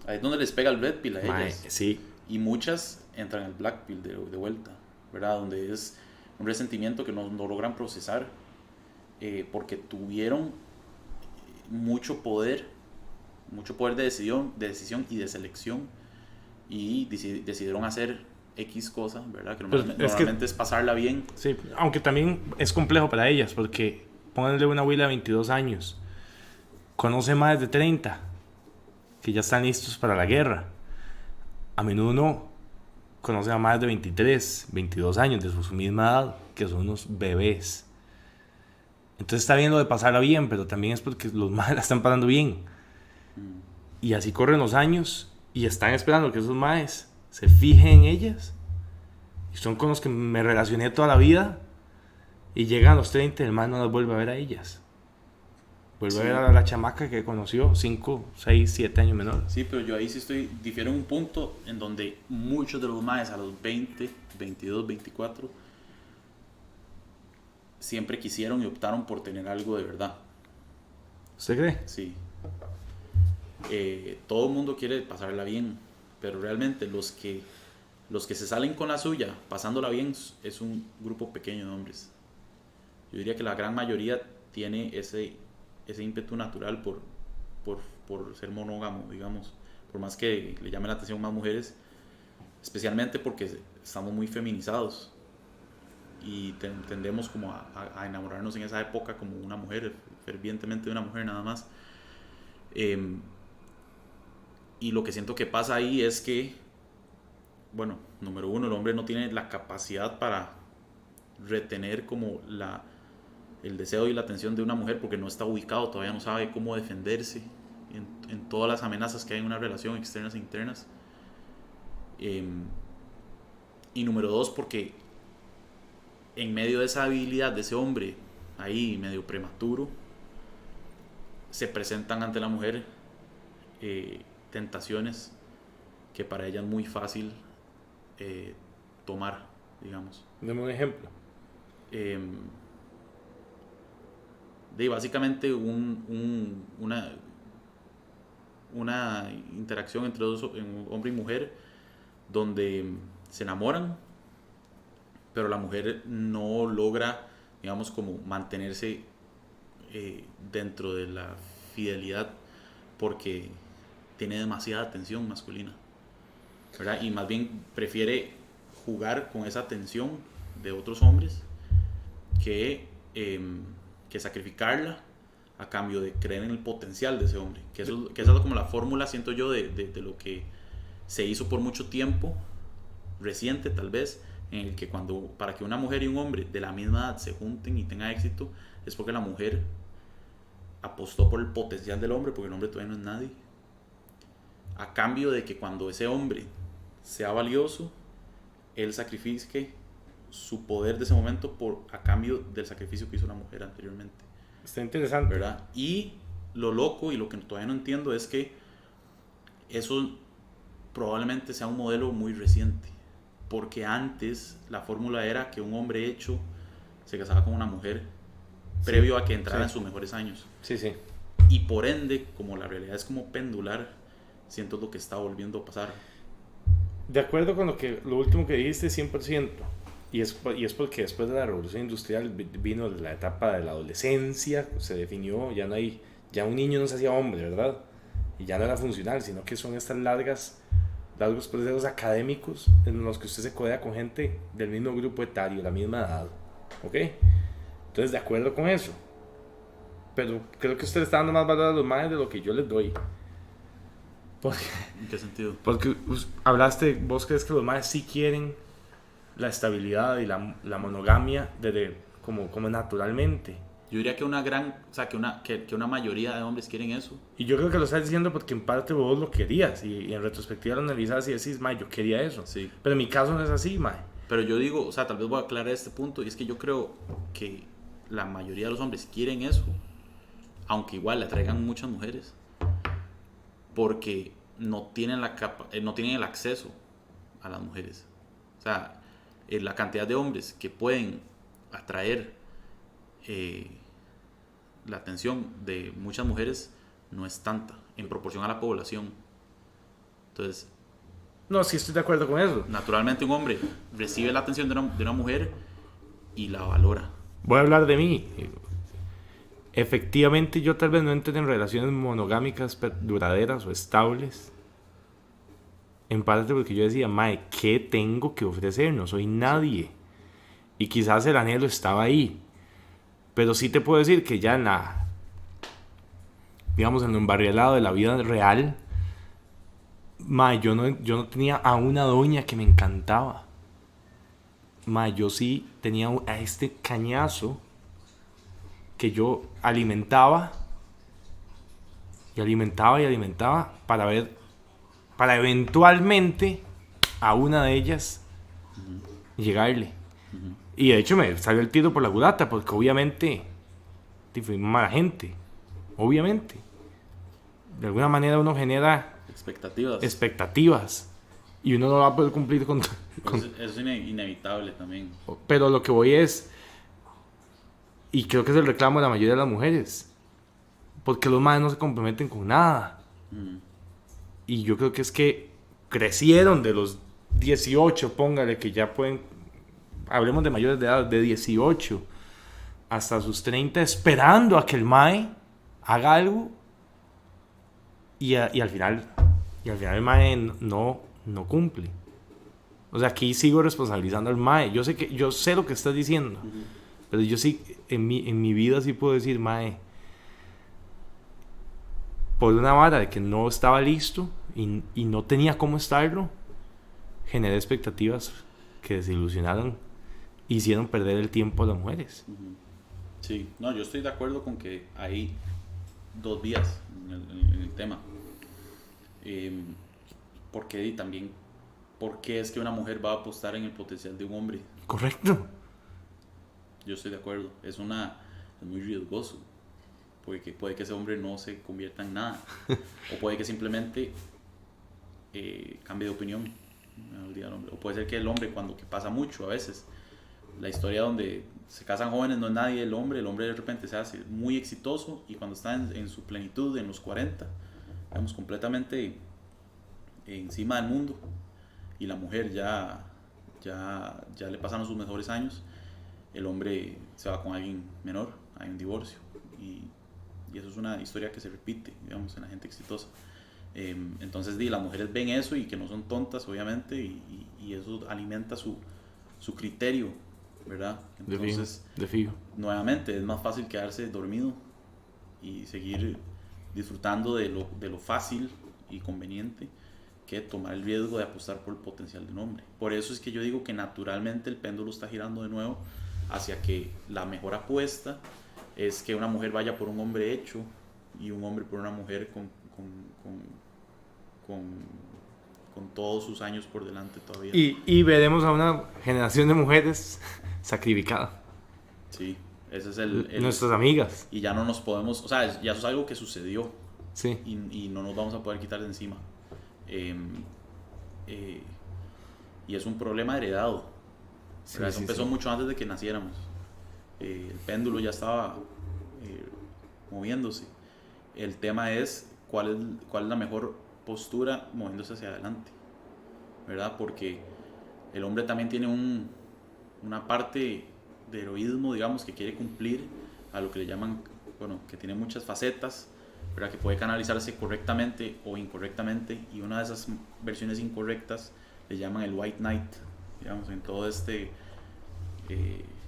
Ahí es donde les pega el red pill a ellas. Sí. Y muchas entran al black pill de vuelta, ¿verdad? Donde es un resentimiento que no logran procesar, porque tuvieron mucho poder de decisión y de selección, y decidieron hacer X cosas, ¿verdad? Que normalmente es pasarla bien. Sí, aunque también es complejo para ellas, porque pónganle una abuela de 22 años, conoce más de 30, que ya están listos para la guerra. A menudo no, conoce a más de 23, 22 años de su misma edad, que son unos bebés. Entonces está viendo de pasarla bien, pero también es porque los maes la están pasando bien. Y así corren los años y están esperando que esos maes se fijen en ellas. Y son con los que me relacioné toda la vida. Y llegan a los 30 y el mae no las vuelve a ver a ellas. Vuelve a ver a la chamaca que conoció 5, 6, 7 años menor. Sí, pero yo ahí sí difiero en un punto en donde muchos de los maes a los 20, 22, 24 siempre quisieron y optaron por tener algo de verdad. ¿Usted cree? Sí. Todo el mundo quiere pasarla bien, pero realmente los que se salen con la suya pasándola bien es un grupo pequeño de hombres. Yo diría que la gran mayoría tiene ese ímpetu natural por ser monógamo, digamos, por más que le llame la atención más mujeres, especialmente porque estamos muy feminizados y tendemos como a enamorarnos en esa época como una mujer, fervientemente de una mujer nada más. Y lo que siento que pasa ahí es que, bueno, número uno, el hombre no tiene la capacidad para retener como el deseo y la atención de una mujer porque no está ubicado, todavía no sabe cómo defenderse en todas las amenazas que hay en una relación, externas e internas. Y número dos, porque en medio de esa habilidad de ese hombre ahí medio prematuro, se presentan ante la mujer tentaciones que para ella es muy fácil tomar, digamos. Deme un ejemplo. Básicamente una interacción entre hombre y mujer donde se enamoran, pero la mujer no logra, digamos, como mantenerse dentro de la fidelidad porque tiene demasiada atención masculina, ¿verdad? Y más bien prefiere jugar con esa atención de otros hombres que sacrificarla a cambio de creer en el potencial de ese hombre, que esa es como la fórmula, siento yo, de lo que se hizo por mucho tiempo, reciente tal vez, en el que para que una mujer y un hombre de la misma edad se junten y tengan éxito, es porque la mujer apostó por el potencial del hombre, porque el hombre todavía no es nadie, a cambio de que cuando ese hombre sea valioso, él sacrifique su poder de ese momento a cambio del sacrificio que hizo la mujer anteriormente. Está interesante, ¿verdad? Y lo loco y lo que todavía no entiendo es que eso probablemente sea un modelo muy reciente, porque antes la fórmula era que un hombre hecho se casaba con una mujer previo a que entrara en sus mejores años. Sí, sí. Y por ende, como la realidad es como pendular, siento lo que está volviendo a pasar. De acuerdo con lo último que dijiste, 100%. Y es porque después de la revolución industrial vino la etapa de la adolescencia, se definió, ya un niño no se hacía hombre, ¿verdad? Y ya no era funcional, sino que son estas largos procesos académicos en los que usted se codea con gente del mismo grupo etario, la misma edad, ¿ok? Entonces, de acuerdo con eso. Pero creo que usted le está dando más valor a los maes de lo que yo les doy. ¿En qué sentido? Porque vos crees que los maes sí quieren la estabilidad y la monogamia como naturalmente. Yo diría que una mayoría de hombres quieren eso. Y yo creo que lo estás diciendo porque en parte vos lo querías y en retrospectiva lo analizás y decís, mae, yo quería eso. Sí. Pero en mi caso no es así, mae. Pero yo digo, tal vez voy a aclarar este punto, y es que yo creo que la mayoría de los hombres quieren eso, aunque igual le atraigan muchas mujeres, porque no tienen el acceso a las mujeres. O sea, la cantidad de hombres que pueden atraer la atención de muchas mujeres no es tanta en proporción a la población. Entonces, no, sí estoy de acuerdo con eso. Naturalmente un hombre recibe la atención de una mujer y la valora. Voy a hablar de mí. Efectivamente, yo tal vez no entré en relaciones monogámicas duraderas o estables. En parte porque yo decía, mae, ¿qué tengo que ofrecer? No soy nadie. Y quizás el anhelo estaba ahí. Pero sí te puedo decir que ya en la, digamos, en lo embarrialado de la vida real, mae, yo no tenía a una doña que me encantaba. Mae, yo sí tenía a este cañazo que yo alimentaba y alimentaba y alimentaba para ver, para eventualmente a una de ellas llegarle. Y de hecho me salió el tiro por la culata, porque obviamente fui mala gente. Obviamente. De alguna manera uno genera expectativas y uno no va a poder cumplir con eso es inevitable también. Pero lo que voy es, y creo que es el reclamo de la mayoría de las mujeres, porque los madres no se comprometen con nada. Y yo creo que es que crecieron de los 18, póngale que ya pueden, hablemos de mayores de edad, de 18 hasta sus 30, esperando a que el mae haga algo y al final el mae no cumple. O sea, aquí sigo responsabilizando al mae. Yo sé lo que estás diciendo, pero yo sí, en mi vida sí puedo decir, mae, por una vara de que no estaba listo y no tenía cómo estarlo, generé expectativas que desilusionaron, hicieron perder el tiempo a las mujeres. Sí, no, yo estoy de acuerdo con que hay dos vías en el tema. Porque también, ¿por qué es que una mujer va a apostar en el potencial de un hombre? Correcto. Yo estoy de acuerdo, es muy riesgoso, porque puede que ese hombre no se convierta en nada, o puede que simplemente cambie de opinión, o puede ser que el hombre, que pasa mucho a veces, la historia donde se casan jóvenes no es nadie el hombre de repente se hace muy exitoso y cuando está en su plenitud, en los 40, digamos, completamente encima del mundo, y la mujer ya le pasaron sus mejores años, el hombre se va con alguien menor, hay un divorcio, y eso es una historia que se repite, digamos, en la gente exitosa. Entonces las mujeres ven eso y que no son tontas, obviamente, y eso alimenta su criterio, ¿verdad? Entonces, de fijo. Nuevamente, es más fácil quedarse dormido y seguir disfrutando de lo fácil y conveniente que tomar el riesgo de apostar por el potencial de un hombre. Por eso es que yo digo que naturalmente el péndulo está girando de nuevo hacia que la mejor apuesta es que una mujer vaya por un hombre hecho y un hombre por una mujer con todos sus años por delante todavía. Y veremos a una generación de mujeres sacrificada. Sí, ese es nuestras amigas. Y ya no nos podemos, o sea, ya eso es algo que sucedió. Sí. Y no nos vamos a poder quitar de encima. Y es un problema heredado. Sí, eso empezó mucho antes de que naciéramos. El péndulo ya estaba moviéndose. El tema es cuál es la mejor postura moviéndose hacia adelante, ¿verdad? Porque el hombre también tiene una parte de heroísmo, digamos, que quiere cumplir a lo que le llaman, que tiene muchas facetas, ¿verdad? Que puede canalizarse correctamente o incorrectamente, y una de esas versiones incorrectas le llaman el White Knight, digamos, en todo este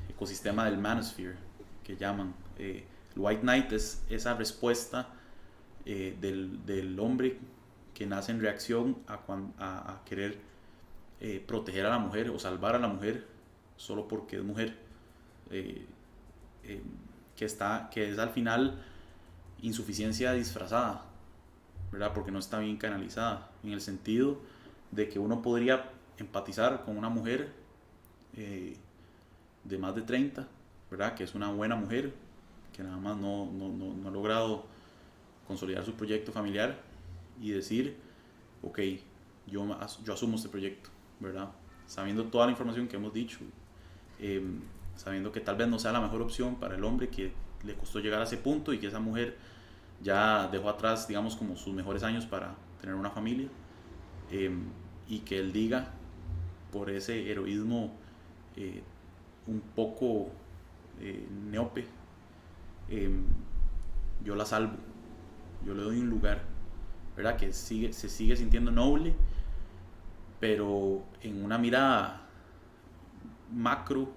ecosistema del manosphere que llaman. El White Knight es esa respuesta del hombre que nace en reacción a querer proteger a la mujer o salvar a la mujer solo porque es mujer, que es al final insuficiencia disfrazada, ¿verdad? Porque no está bien canalizada, en el sentido de que uno podría empatizar con una mujer de más de 30, ¿verdad? Que es una buena mujer, que nada más no ha logrado consolidar su proyecto familiar, y decir, ok, yo asumo este proyecto, ¿verdad? Sabiendo toda la información que hemos dicho, sabiendo que tal vez no sea la mejor opción para el hombre, que le costó llegar a ese punto y que esa mujer ya dejó atrás, digamos, como sus mejores años para tener una familia, y que él diga, por ese heroísmo un poco neope, yo la salvo, yo le doy un lugar, ¿verdad? Que se sigue sintiendo noble, pero en una mirada macro,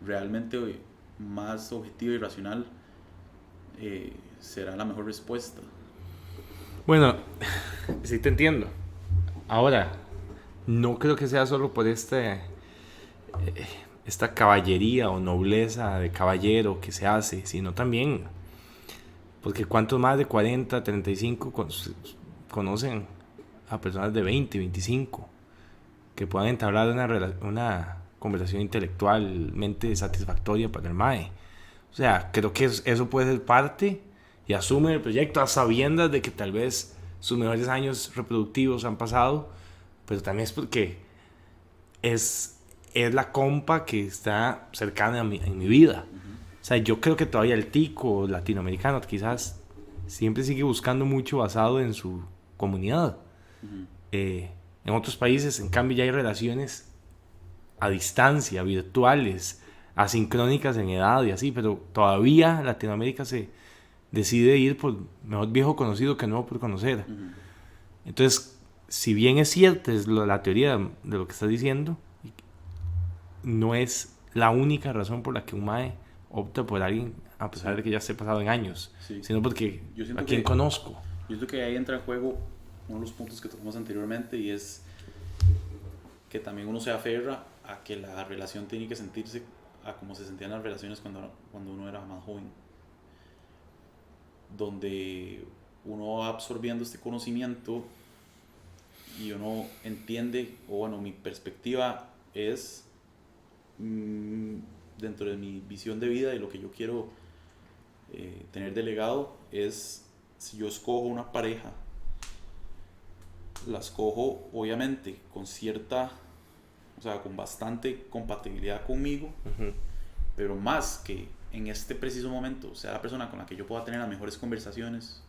realmente más objetiva y racional, será la mejor respuesta. Bueno, sí te entiendo. Ahora, no creo que sea solo por esta caballería o nobleza de caballero que se hace, sino también porque cuántos más de 40, 35 conocen a personas de 20, 25 que puedan entablar una conversación intelectualmente satisfactoria para el MAE. O sea, creo que eso puede ser parte y asume el proyecto a sabiendas de que tal vez sus mejores años reproductivos han pasado, pero también es porque es la compa que está cercana en mi vida. O sea, yo creo que todavía el tico latinoamericano quizás siempre sigue buscando mucho basado en su comunidad. En otros países, en cambio, ya hay relaciones a distancia, virtuales, asincrónicas en edad y así, pero todavía Latinoamérica se decide ir por mejor viejo conocido que nuevo por conocer. Entonces, si bien es cierta la teoría de lo que estás diciendo, no es la única razón por la que un mae opta por alguien a pesar de que ya esté pasado en años, sino porque a quien conozco. Yo creo que ahí entra en juego uno de los puntos que tocamos anteriormente, y es que también uno se aferra a que la relación tiene que sentirse a como se sentían las relaciones cuando uno era más joven, donde uno va absorbiendo este conocimiento y uno entiende, o bueno, mi perspectiva es, dentro de mi visión de vida y lo que yo quiero tener de legado, es, si yo escojo una pareja, la escojo obviamente con cierta, o sea, con bastante compatibilidad conmigo, pero más que en este preciso momento sea la persona con la que yo pueda tener las mejores conversaciones,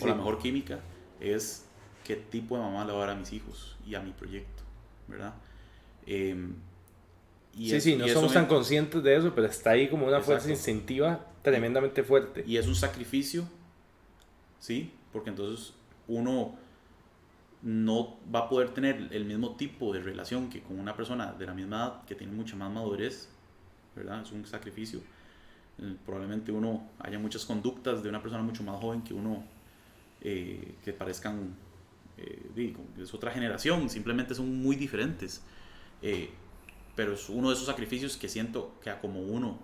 o la mejor química, es qué tipo de mamá le voy a dar a mis hijos y a mi proyecto, ¿verdad? No somos tan conscientes de eso, pero está ahí como una fuerza instintiva tremendamente fuerte. Y es un sacrificio, ¿sí? Porque entonces uno no va a poder tener el mismo tipo de relación que con una persona de la misma edad que tiene mucha más madurez, ¿verdad? Es un sacrificio. Probablemente uno haya muchas conductas de una persona mucho más joven que uno, que parezcan, es otra generación, simplemente son muy diferentes. Pero es uno de esos sacrificios que siento que a como uno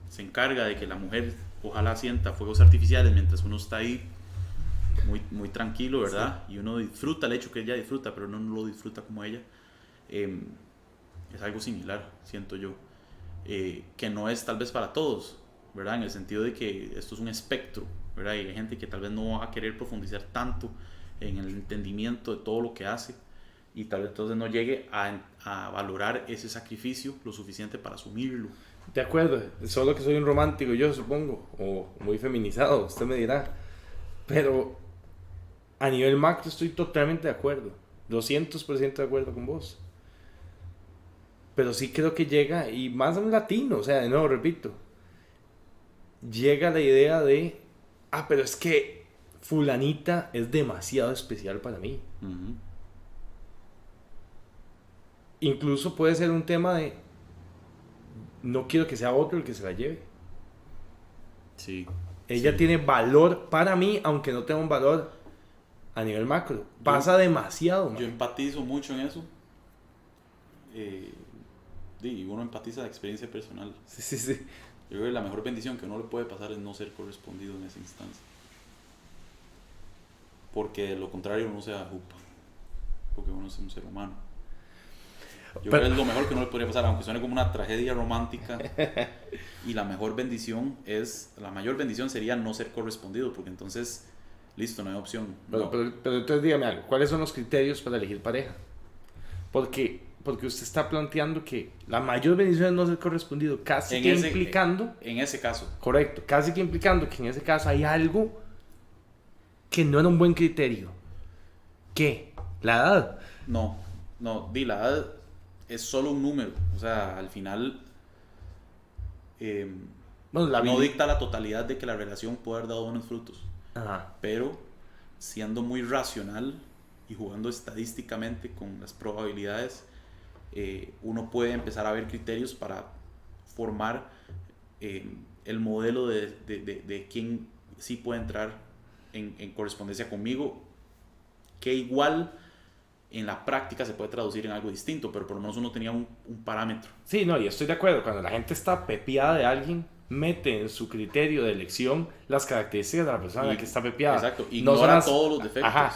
se encarga de que la mujer ojalá sienta fuegos artificiales mientras uno está ahí muy tranquilo, ¿verdad? Sí. Y uno disfruta el hecho que ella disfruta, pero no lo disfruta como ella. Es algo similar, siento yo, que no es tal vez para todos, ¿verdad? En el sentido de que esto es un espectro, ¿verdad? Y hay gente que tal vez no va a querer profundizar tanto en el entendimiento de todo lo que hace, y tal vez entonces no llegue a valorar ese sacrificio lo suficiente para asumirlo. De acuerdo, solo que soy un romántico yo, supongo, o muy feminizado, usted me dirá, pero a nivel macro estoy totalmente de acuerdo, 200% de acuerdo con vos. Pero sí creo que llega, y más un latino, o sea, de nuevo repito, llega la idea de, pero es que fulanita es demasiado especial para mí. Incluso puede ser un tema de, no quiero que sea otro el que se la lleve. Sí. Ella tiene valor para mí, aunque no tenga un valor a nivel macro. Pasa demasiado, man. Yo empatizo mucho en eso. Y uno empatiza de experiencia personal. Sí. Yo creo que la mejor bendición que uno le puede pasar es no ser correspondido en esa instancia. Porque de lo contrario uno se ajupa. Porque uno es un ser humano. Yo creo que es lo mejor que uno le podría pasar, aunque suene como una tragedia romántica. Y la mayor bendición sería no ser correspondido, porque entonces, listo, no hay opción. Pero entonces dígame algo, ¿cuáles son los criterios para elegir pareja? Porque usted está planteando que la mayor bendición es no ser correspondido, implicando... En ese caso. Correcto, casi que implicando que en ese caso hay algo que no era un buen criterio. ¿Qué? ¿La edad? No, la edad es solo un número. O sea, al final Bueno, no dicta la totalidad de que la relación pueda haber dado buenos frutos. Ajá. Pero siendo muy racional y jugando estadísticamente con las probabilidades, uno puede empezar a ver criterios para formar el modelo de quién sí puede entrar en correspondencia conmigo, que igual en la práctica se puede traducir en algo distinto, pero por lo menos uno tenía un parámetro. Sí, no, y estoy de acuerdo. Cuando la gente está pepiada de alguien, mete en su criterio de elección las características de la persona en la que está pepiada. Exacto, No ignora las, todos los defectos. Ajá,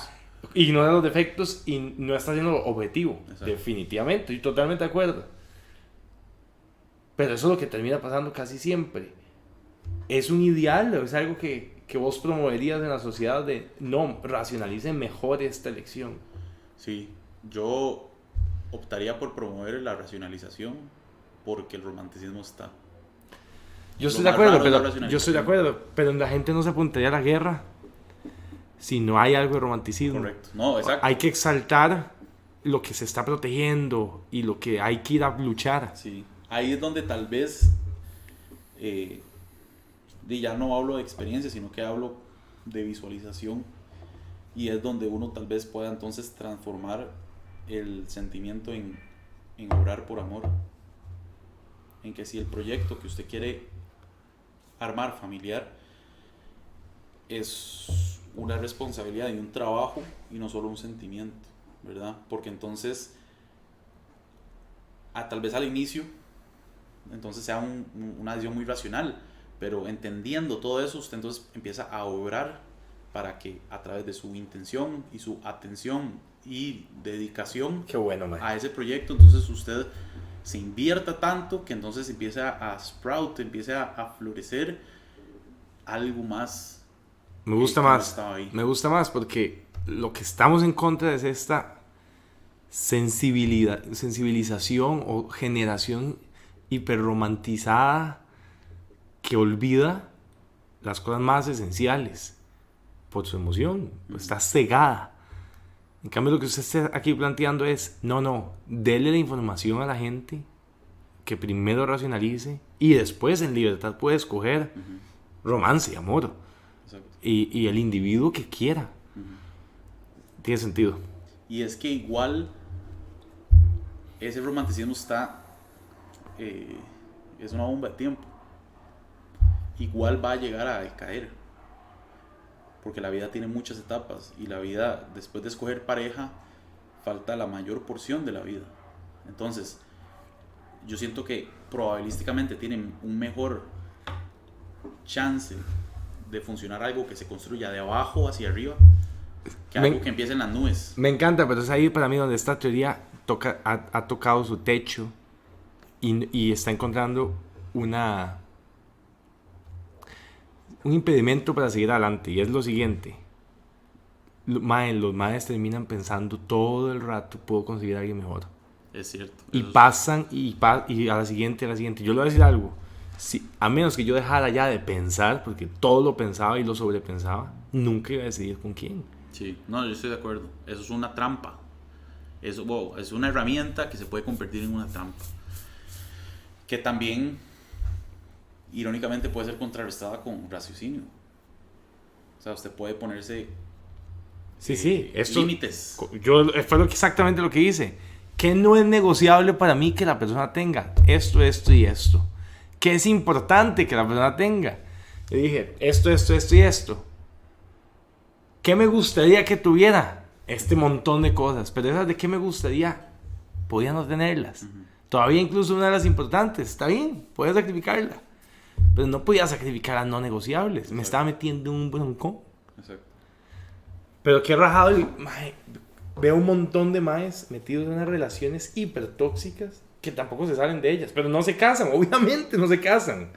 ignora los defectos y no está siendo objetivo. Exacto. Definitivamente, estoy totalmente de acuerdo. Pero eso es lo que termina pasando casi siempre. Es un ideal, es algo que vos promoverías en la sociedad de no, racionalice mejor esta elección. Sí, yo optaría por promover la racionalización porque el romanticismo está. Yo estoy Lo de más acuerdo, raro es la pero racionalización. yo estoy de acuerdo, pero la gente no se apuntaría a la guerra si no hay algo de romanticismo. Correcto. No, exacto. Hay que exaltar lo que se está protegiendo y lo que hay que ir a luchar. Sí. Ahí es donde tal vez ya no hablo de experiencia, sino que hablo de visualización, y es donde uno tal vez pueda entonces transformar el sentimiento en obrar por amor, en que si el proyecto que usted quiere armar familiar es una responsabilidad y un trabajo y no solo un sentimiento, ¿verdad? Porque entonces tal vez al inicio entonces sea una decisión muy racional, pero entendiendo todo eso, usted entonces empieza a obrar para que a través de su intención y su atención y dedicación Qué bueno, man. a ese proyecto, entonces usted se invierta tanto que entonces empiece a sprout, empiece a florecer algo más. Me gusta que no más. estaba ahí. Me gusta más porque lo que estamos en contra es esta sensibilización o generación hiperromantizada que olvida las cosas más esenciales por su emoción, pues está cegada. En cambio, lo que usted está aquí planteando es, no, dele la información a la gente, que primero racionalice y después en libertad puede escoger romance y amor. Exacto. Y el individuo que quiera. Tiene sentido. Y es que igual ese romanticismo está es una bomba de tiempo. Igual va a llegar a caer, porque la vida tiene muchas etapas y la vida, después de escoger pareja, falta la mayor porción de la vida. Entonces yo siento que probabilísticamente tienen un mejor chance de funcionar algo que se construya de abajo hacia arriba que algo que empiece en las nubes. Me encanta, pero es ahí para mí donde esta teoría ha tocado su techo y está encontrando un impedimento para seguir adelante, y es lo siguiente. Los maes terminan pensando todo el rato, puedo conseguir a alguien mejor. Es cierto. Y pasan y a la siguiente. Yo le voy a decir algo. A menos que yo dejara ya de pensar, porque todo lo pensaba y lo sobrepensaba, nunca iba a decidir con quién. Sí, no, yo estoy de acuerdo. Eso es una trampa. Eso, es una herramienta que se puede convertir en una trampa. Que también, irónicamente, puede ser contrarrestada con raciocinio. O sea, usted puede ponerse límites. Fue exactamente lo que hice. ¿Qué no es negociable para mí que la persona tenga? Esto y esto. ¿Qué es importante que la persona tenga? Le dije, esto y esto. ¿Qué me gustaría que tuviera? Este montón de cosas. Pero esas de qué me gustaría, podía no tenerlas. Todavía incluso una de las importantes. Está bien, puedes sacrificarla. Pero no podía sacrificar las no negociables. Exacto. Me estaba metiendo en un broncón. Exacto. Pero qué rajado. Veo un montón de maes metidos en unas relaciones hipertóxicas que tampoco se salen de ellas. Pero no se casan, obviamente no se casan.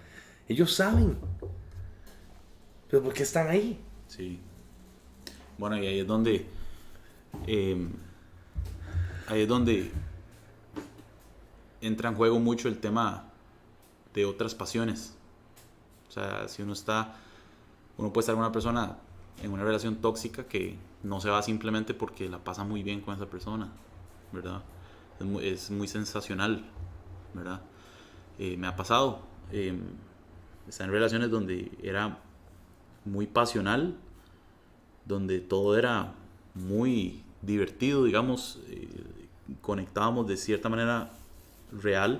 Ellos saben. Pero ¿por qué están ahí? Sí. Bueno, y ahí es donde entra en juego mucho el tema de otras pasiones. O sea, si uno puede estar con una persona en una relación tóxica que no se va simplemente porque la pasa muy bien con esa persona, ¿verdad? es muy sensacional, ¿verdad? Me ha pasado estar en relaciones donde era muy pasional, donde todo era muy divertido, digamos, conectábamos de cierta manera real,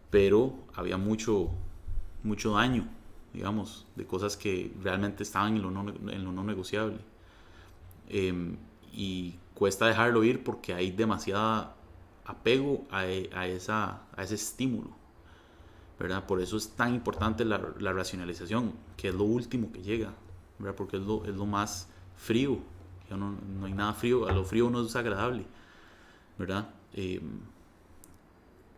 pero había mucho daño, digamos, de cosas que realmente estaban en lo no negociable. Y cuesta dejarlo ir porque hay demasiada apego a ese estímulo, ¿verdad? Por eso es tan importante la racionalización, que es lo último que llega, ¿verdad? Porque es lo más frío. No hay nada frío, a lo frío no es agradable, ¿verdad?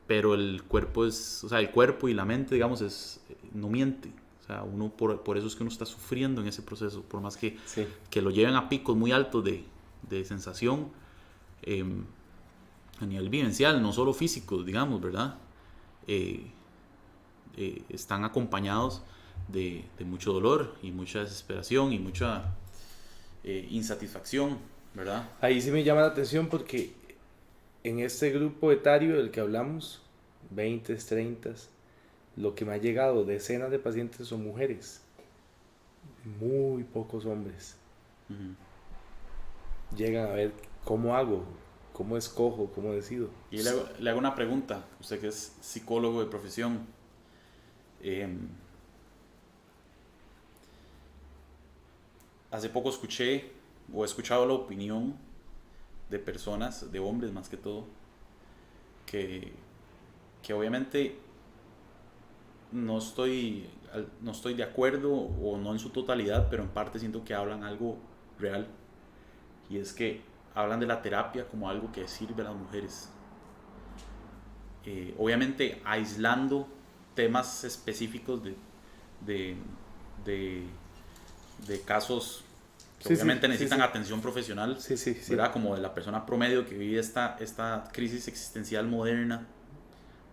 Pero el cuerpo el cuerpo y la mente, digamos, no miente. O sea, uno por eso es que uno está sufriendo en ese proceso, por más que lo lleven a picos muy altos de sensación, a nivel vivencial, no solo físicos, digamos, ¿verdad? Están acompañados de mucho dolor y mucha desesperación y mucha insatisfacción, ¿verdad? Ahí sí me llama la atención porque en este grupo etario del que hablamos, 20, 30, lo que me ha llegado, decenas de pacientes son mujeres, muy pocos hombres. Llegan a ver cómo hago, cómo escojo, cómo decido. Y le hago una pregunta, usted que es psicólogo de profesión. Hace poco he escuchado la opinión de personas, de hombres más que todo, que obviamente no estoy de acuerdo, o no en su totalidad, pero en parte siento que hablan algo real, y es que hablan de la terapia como algo que sirve a las mujeres, obviamente aislando temas específicos de casos que obviamente necesitan atención profesional, ¿verdad? Como de la persona promedio que vive esta crisis existencial moderna,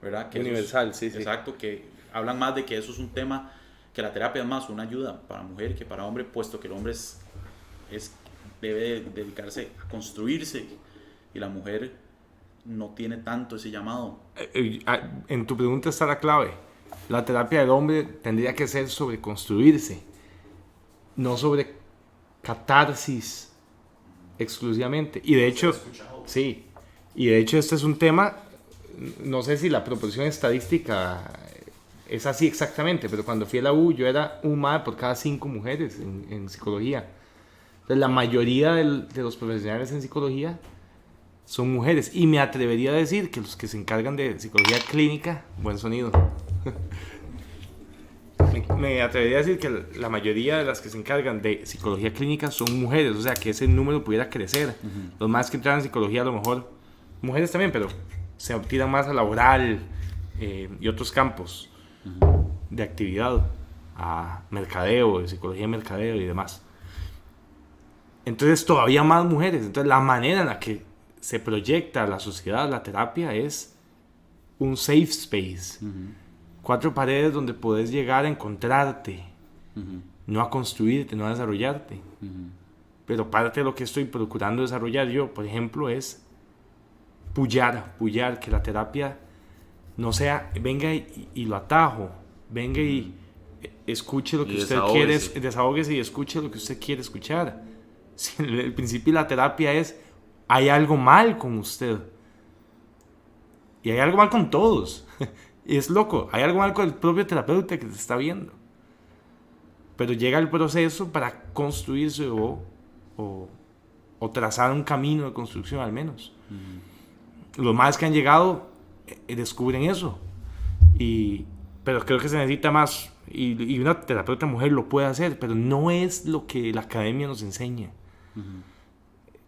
¿verdad? Que universal, exacto, que hablan más de que eso es un tema, que la terapia es más una ayuda para mujer que para hombre, puesto que el hombre debe dedicarse a construirse y la mujer no tiene tanto ese llamado. En tu pregunta está la clave. La terapia del hombre tendría que ser sobre construirse, no sobre catarsis exclusivamente. Y de hecho, este es un tema, no sé si la proporción estadística es así exactamente, pero cuando fui a la U yo era un MAE por cada 5 mujeres en psicología. Entonces, la mayoría de los profesionales en psicología son mujeres, y me atrevería a decir que los que se encargan de psicología clínica, buen sonido, me atrevería a decir que la mayoría de las que se encargan de psicología clínica son mujeres, o sea que ese número pudiera crecer. Los más que entran en psicología, a lo mejor mujeres también, pero se tiran más a laboral y otros campos de actividad, a mercadeo, de psicología de mercadeo y demás. Entonces todavía más mujeres. Entonces la manera en la que se proyecta a la sociedad la terapia es un safe space, 4 paredes donde puedes llegar a encontrarte, no a construirte, no a desarrollarte. Pero parte de lo que estoy procurando desarrollar yo, por ejemplo, es pullar, que la terapia no sea venga y lo atajo, venga y escuche lo que usted quiere, desahógese y escuche lo que usted quiere escuchar. Si el principio de la terapia es hay algo mal con usted, y hay algo mal con todos. Es loco, hay algo mal con el propio terapeuta que te está viendo, pero llega el proceso para construirse o trazar un camino de construcción al menos. Los más que han llegado descubren eso, pero creo que se necesita más, y una terapeuta mujer lo puede hacer, pero no es lo que la academia nos enseña.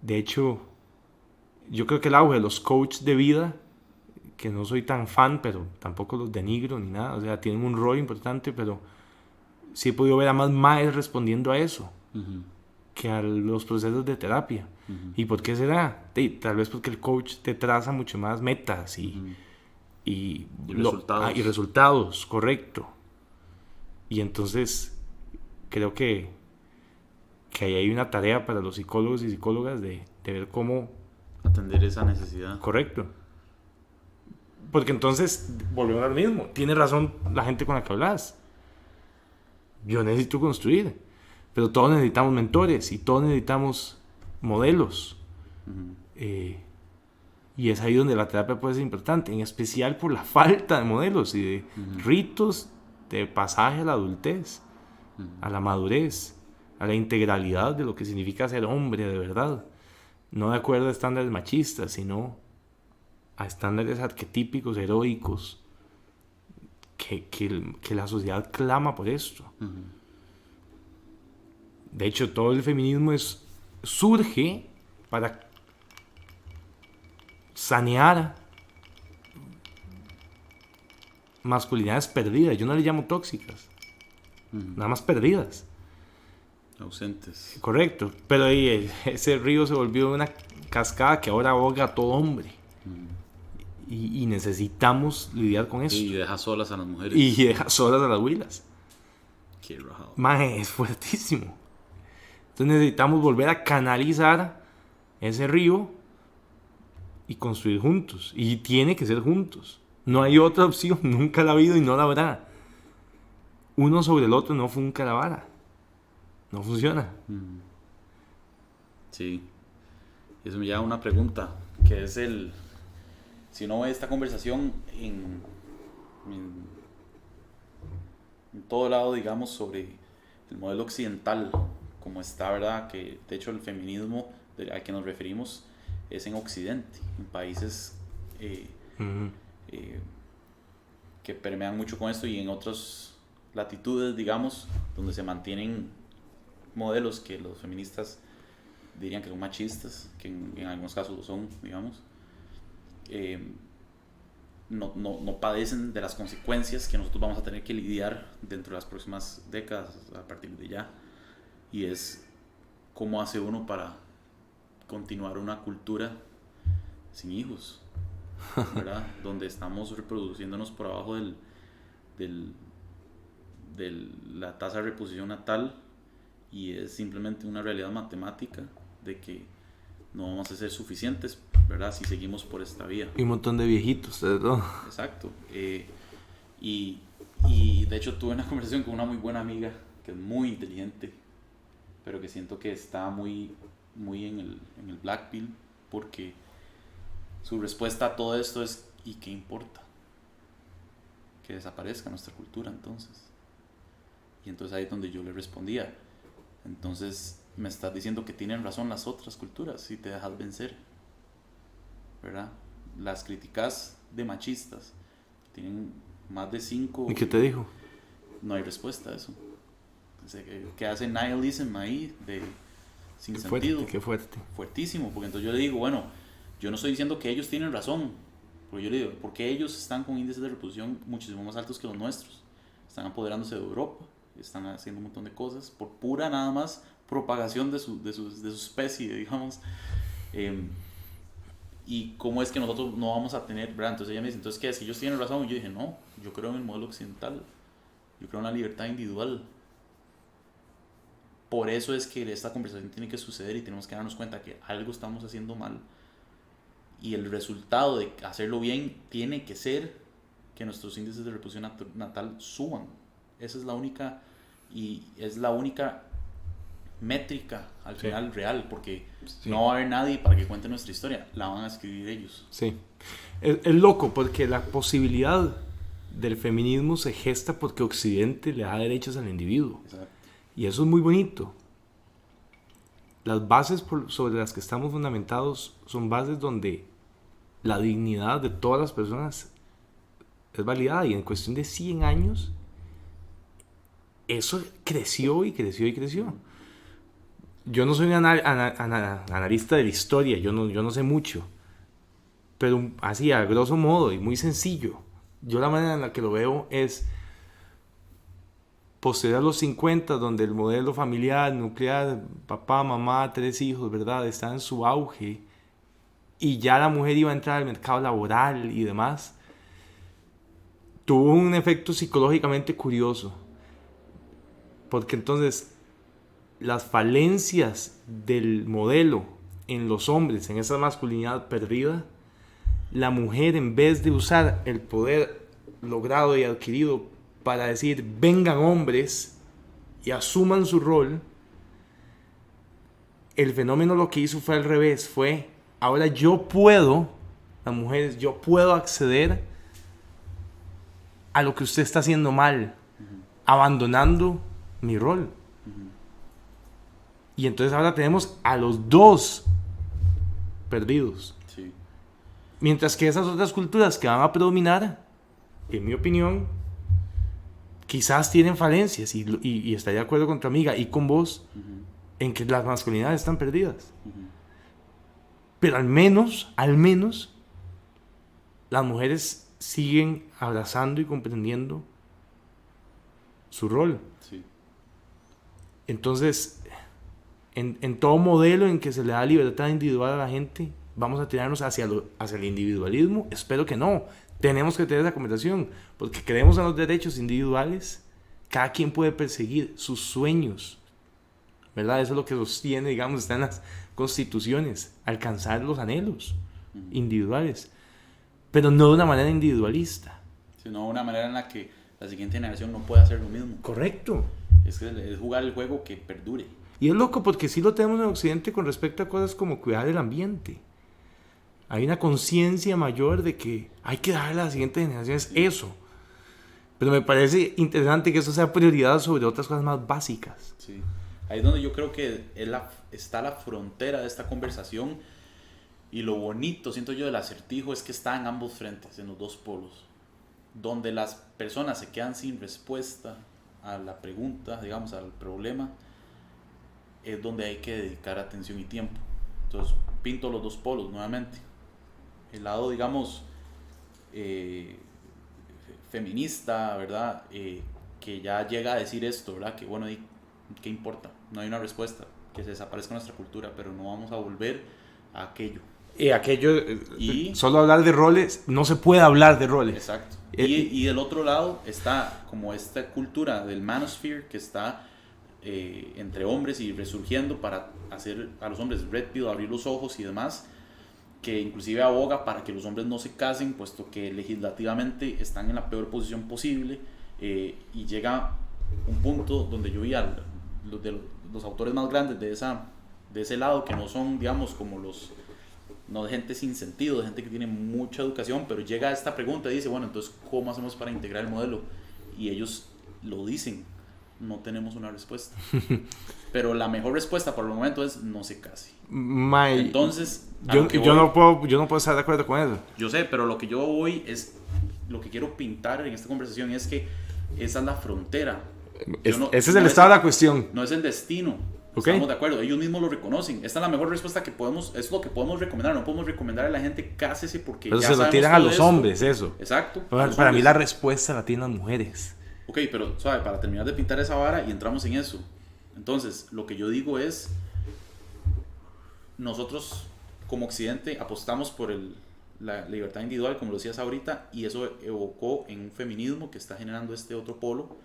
De hecho, yo creo que el auge de los coaches de vida, que no soy tan fan, pero tampoco los denigro ni nada, o sea, tienen un rol importante, pero sí he podido ver a más maes respondiendo a eso que a los procesos de terapia. ¿Y por qué será? Tal vez porque el coach te traza mucho más metas y resultados, correcto. Y entonces creo que ahí hay una tarea para los psicólogos y psicólogas de ver cómo atender esa necesidad. Correcto. Porque entonces, volvemos al mismo. Tiene razón la gente con la que hablas. Yo necesito construir. Pero todos necesitamos mentores y todos necesitamos modelos. Y es ahí donde la terapia puede ser importante, en especial por la falta de modelos y de ritos de pasaje a la adultez, a la madurez, a la integralidad de lo que significa ser hombre de verdad. No de acuerdo a estándares machistas, sino a estándares arquetípicos, heroicos, que la sociedad clama por esto. De hecho, todo el feminismo surge para sanear masculinidades perdidas. Yo no le llamo tóxicas, nada más perdidas. Ausentes. Correcto, pero ahí ese río se volvió una cascada que ahora ahoga a todo hombre. Y necesitamos lidiar con eso. Y deja solas a las mujeres. Y deja solas a las huilas. Qué rajado. Maje, es fuertísimo. Entonces necesitamos volver a canalizar ese río y construir juntos. Y tiene que ser juntos. No hay otra opción. Nunca la ha habido y no la habrá. Uno sobre el otro no funca la vara. No funciona. Sí. Y eso me lleva a una pregunta, que es si uno ve esta conversación en todo lado, digamos, sobre el modelo occidental, como está, ¿verdad? Que de hecho el feminismo al que nos referimos es en Occidente, en países que permean mucho con esto, y en otras latitudes, digamos, donde se mantienen modelos que los feministas dirían que son machistas, que en algunos casos lo son, digamos, no padecen de las consecuencias que nosotros vamos a tener que lidiar dentro de las próximas décadas a partir de ya, y es cómo hace uno para continuar una cultura sin hijos, ¿verdad? Donde estamos reproduciéndonos por abajo de la tasa de reposición natal, y es simplemente una realidad matemática de que no vamos a ser suficientes, ¿verdad? Si seguimos por esta vía. Y un montón de viejitos, ¿verdad? Exacto. Y de hecho tuve una conversación con una muy buena amiga que es muy inteligente, pero que siento que está muy en el black pill, porque su respuesta a todo esto es: ¿y qué importa? Que desaparezca nuestra cultura entonces. Y entonces ahí es donde yo le respondía: entonces me estás diciendo que tienen razón las otras culturas si te dejas vencer, ¿verdad? Las críticas de machistas tienen más de 5. ¿Y qué te dijo? No hay respuesta a eso. ¿Qué hace nihilism ahí sin qué sentido? Qué fuerte. Fuertísimo, porque entonces yo le digo, bueno, yo no estoy diciendo que ellos tienen razón, porque yo le digo, porque ellos están con índices de reproducción muchísimo más altos que los nuestros, están apoderándose de Europa, están haciendo un montón de cosas por pura nada más propagación de su especie, digamos. Y cómo es que nosotros no vamos a tener, ¿verdad? Entonces ella me dice, entonces ¿qué? Si ellos tienen razón. Y yo dije, no, yo creo en el modelo occidental, yo creo en la libertad individual. Por eso es que esta conversación tiene que suceder y tenemos que darnos cuenta que algo estamos haciendo mal, y el resultado de hacerlo bien tiene que ser que nuestros índices de reproducción natal suban. Esa es la única, y es la única métrica al final real, porque no va a haber nadie para que cuente nuestra historia, la van a escribir ellos. Sí, es loco porque la posibilidad del feminismo se gesta porque Occidente le da derechos al individuo. Exacto. Y eso es muy bonito. Las bases sobre las que estamos fundamentados son bases donde la dignidad de todas las personas es validada, y en cuestión de 100 años eso creció y creció y creció. Yo no soy un analista de la historia, yo no sé mucho, pero así a grosso modo y muy sencillo, yo la manera en la que lo veo es posterior a los 50, donde el modelo familiar, nuclear, papá, mamá, 3 hijos, ¿verdad?, está en su auge, y ya la mujer iba a entrar al mercado laboral y demás, tuvo un efecto psicológicamente curioso, porque entonces las falencias del modelo en los hombres, en esa masculinidad perdida, la mujer, en vez de usar el poder logrado y adquirido para decir vengan hombres y asuman su rol, el fenómeno lo que hizo fue al revés, fue ahora yo puedo, las mujeres, yo puedo acceder a lo que usted está haciendo mal, abandonando mi rol. Y entonces ahora tenemos a los dos perdidos. Sí. Mientras que esas otras culturas que van a predominar, en mi opinión, quizás tienen falencias, y estaría de acuerdo con tu amiga y con vos, en que las masculinidades están perdidas. Pero al menos, las mujeres siguen abrazando y comprendiendo su rol. Sí. Entonces, en todo modelo en que se le da libertad individual a la gente, vamos a tirarnos hacia el individualismo. Espero que no. Tenemos que tener esa conversación, porque creemos en los derechos individuales. Cada quien puede perseguir sus sueños, ¿verdad? Eso es lo que sostiene, digamos, está en las constituciones, alcanzar los anhelos individuales, pero no de una manera individualista. Sino de una manera en la que la siguiente generación no pueda hacer lo mismo. Correcto. Es jugar el juego que perdure. Y es loco porque sí lo tenemos en Occidente con respecto a cosas como cuidar el ambiente. Hay una conciencia mayor de que hay que darle a las siguientes generaciones eso. Pero me parece interesante que eso sea prioridad sobre otras cosas más básicas. Sí. Ahí es donde yo creo que está la frontera de esta conversación, y lo bonito, siento yo, del acertijo es que está en ambos frentes, en los dos polos. Donde las personas se quedan sin respuesta a la pregunta, digamos, al problema, es donde hay que dedicar atención y tiempo. Entonces pinto los dos polos nuevamente. El lado, digamos, feminista, ¿verdad? Que ya llega a decir esto, ¿verdad? Que bueno, ¿qué importa? No hay una respuesta, que se desaparezca nuestra cultura, pero no vamos a volver a aquello. Y solo hablar de roles, no se puede hablar de roles. Exacto. Y del otro lado está como esta cultura del manosphere que está entre hombres y resurgiendo para hacer a los hombres red pill, abrir los ojos y demás, que inclusive aboga para que los hombres no se casen, puesto que legislativamente están en la peor posición posible, y llega un punto donde yo vi a los autores más grandes de ese lado, que no son, digamos, como no de gente sin sentido, de gente que tiene mucha educación, pero llega a esta pregunta y dice, bueno, entonces, ¿cómo hacemos para integrar el modelo? Y ellos lo dicen, no tenemos una respuesta. Pero la mejor respuesta por el momento es no se case. Entonces, yo no puedo estar de acuerdo con eso. Yo sé, pero lo que yo voy es, lo que quiero pintar en esta conversación es que esa es la frontera. Ese es el estado de la cuestión. No es el destino. Okay. Estamos de acuerdo, ellos mismos lo reconocen. Esta es la mejor respuesta que podemos, es lo que podemos recomendar. No podemos recomendar a la gente cásese porque pero ya se lo tiran a los hombres, eso. Exacto. Para mí la respuesta la tienen las mujeres. Ok, pero suave, para terminar de pintar esa vara y entramos en eso. Entonces, lo que yo digo es, nosotros como Occidente apostamos por la libertad individual, como lo decías ahorita, y eso evocó en un feminismo que está generando este otro polo.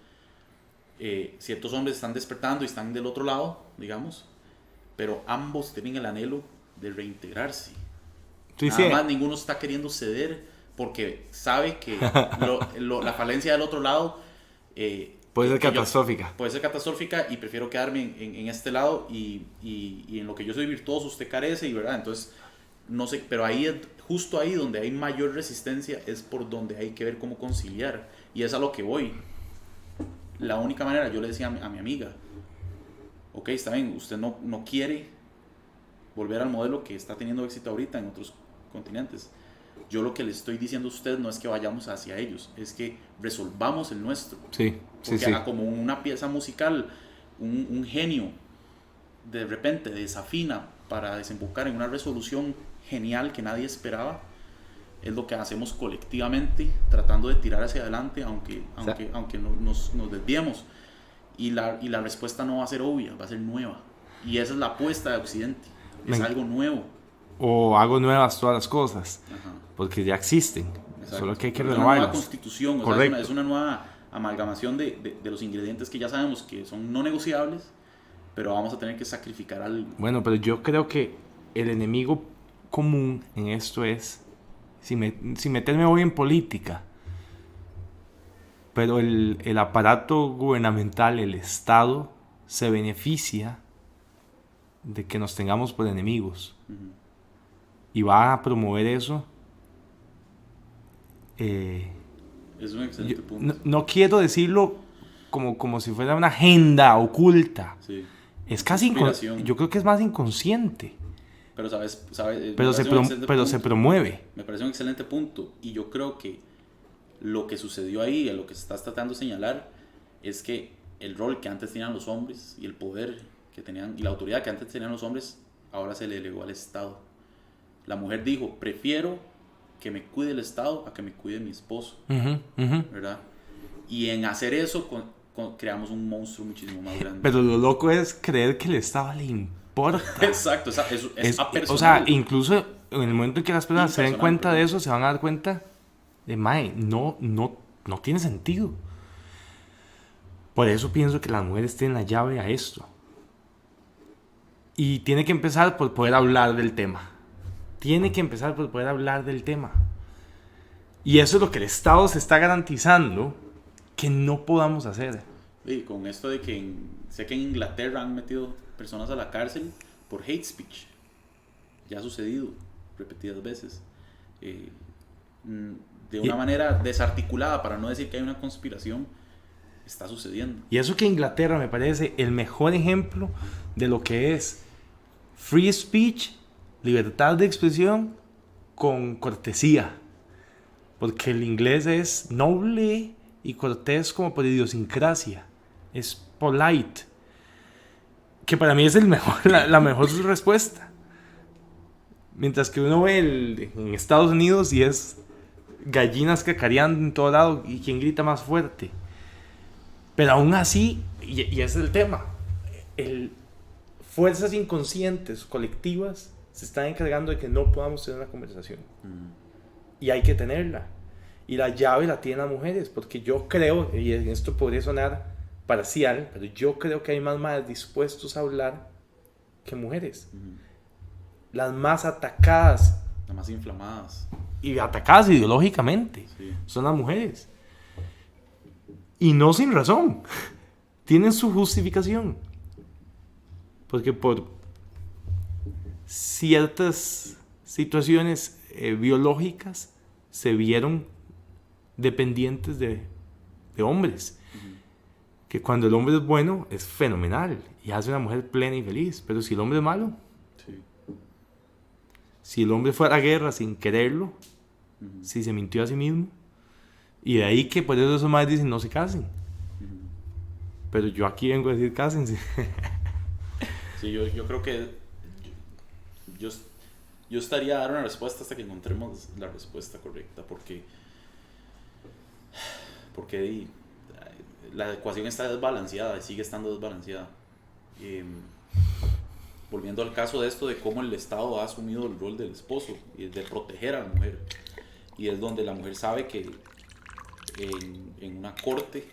Ciertos hombres están despertando y están del otro lado, digamos, pero ambos tienen el anhelo de reintegrarse. Sí, Nada más ninguno está queriendo ceder porque sabe que la falencia del otro lado puede ser catastrófica. Puede ser catastrófica, y prefiero quedarme en este lado, y en lo que yo soy virtuoso usted carece, y verdad, entonces no sé, pero ahí, justo ahí donde hay mayor resistencia, es por donde hay que ver cómo conciliar, y es a lo que voy. La única manera, yo le decía a mi amiga, ok, está bien, usted no quiere volver al modelo que está teniendo éxito ahorita en otros continentes. Yo lo que le estoy diciendo a usted no es que vayamos hacia ellos, es que resolvamos el nuestro. Sí, porque como una pieza musical, un genio de repente desafina para desembocar en una resolución genial que nadie esperaba, es lo que hacemos colectivamente, tratando de tirar hacia adelante, aunque nos desviemos. Y la respuesta no va a ser obvia, va a ser nueva. Y esa es la apuesta de Occidente, es algo nuevo. O hago nuevas todas las cosas. Ajá. Porque ya existen. Exacto. Solo que hay que renovarlas. renovarlas. Es una nueva constitución, o sea, es una nueva amalgamación de los ingredientes que ya sabemos que son no negociables, pero vamos a tener que sacrificar algo. Bueno, pero yo creo que el enemigo común en esto es, sin meterme hoy en política, pero el aparato gubernamental, el Estado, se beneficia de que nos tengamos por enemigos. Y va a promover eso. Es un excelente punto. No quiero decirlo como si fuera una agenda oculta. Sí. Es casi yo creo que es más inconsciente. Pero sabes pero se promueve. Me parece un excelente punto. Y yo creo que lo que sucedió ahí, a lo que se está tratando de señalar, es que el rol que antes tenían los hombres y el poder que tenían y la autoridad que antes tenían los hombres, ahora se le delegó al Estado. La mujer dijo, prefiero que me cuide el Estado a que me cuide mi esposo, ¿verdad? Y en hacer eso creamos un monstruo muchísimo más grande. Pero lo loco es creer que el Estado le importa. Exacto, es apersonal. O sea, incluso en el momento en que las personas se den cuenta de eso, se van a dar cuenta de, mae, no tiene sentido. Por eso pienso que las mujeres tienen la llave a esto. Y tiene que empezar por poder hablar del tema. Y eso es lo que el Estado se está garantizando que no podamos hacer. Y con esto de que sé que en Inglaterra han metido personas a la cárcel por hate speech. Ya ha sucedido repetidas veces. De una manera desarticulada, para no decir que hay una conspiración, está sucediendo. Y eso que Inglaterra me parece el mejor ejemplo de lo que es free speech, libertad de expresión con cortesía. Porque el inglés es noble y cortés como por idiosincrasia. Es polite. Que para mí es la mejor respuesta. Mientras que uno ve en Estados Unidos y es gallinas cacareando en todo lado y quien grita más fuerte. Pero aún así, y ese es el tema, fuerzas inconscientes, colectivas, se están encargando de que no podamos tener una conversación. Y hay que tenerla. Y la llave la tienen las mujeres, porque yo creo, y esto podría sonar parcial, pero yo creo que hay más madres dispuestos a hablar que mujeres. Las más atacadas, las más inflamadas y atacadas ideológicamente, son las mujeres. Y no sin razón. Tienen su justificación. Porque por ciertas situaciones biológicas se vieron dependientes de hombres. Que cuando el hombre es bueno es fenomenal y hace una mujer plena y feliz. Pero si el hombre es malo, si el hombre fue a la guerra sin quererlo, si se mintió a sí mismo, y de ahí que por eso esos madres dicen no se casen. Pero yo aquí vengo a decir cásense. Sí, yo creo que yo estaría a dar una respuesta hasta que encontremos la respuesta correcta, porque la ecuación está desbalanceada y sigue estando desbalanceada. Volviendo al caso de esto de cómo el Estado ha asumido el rol del esposo y de proteger a la mujer, y es donde la mujer sabe que en una corte,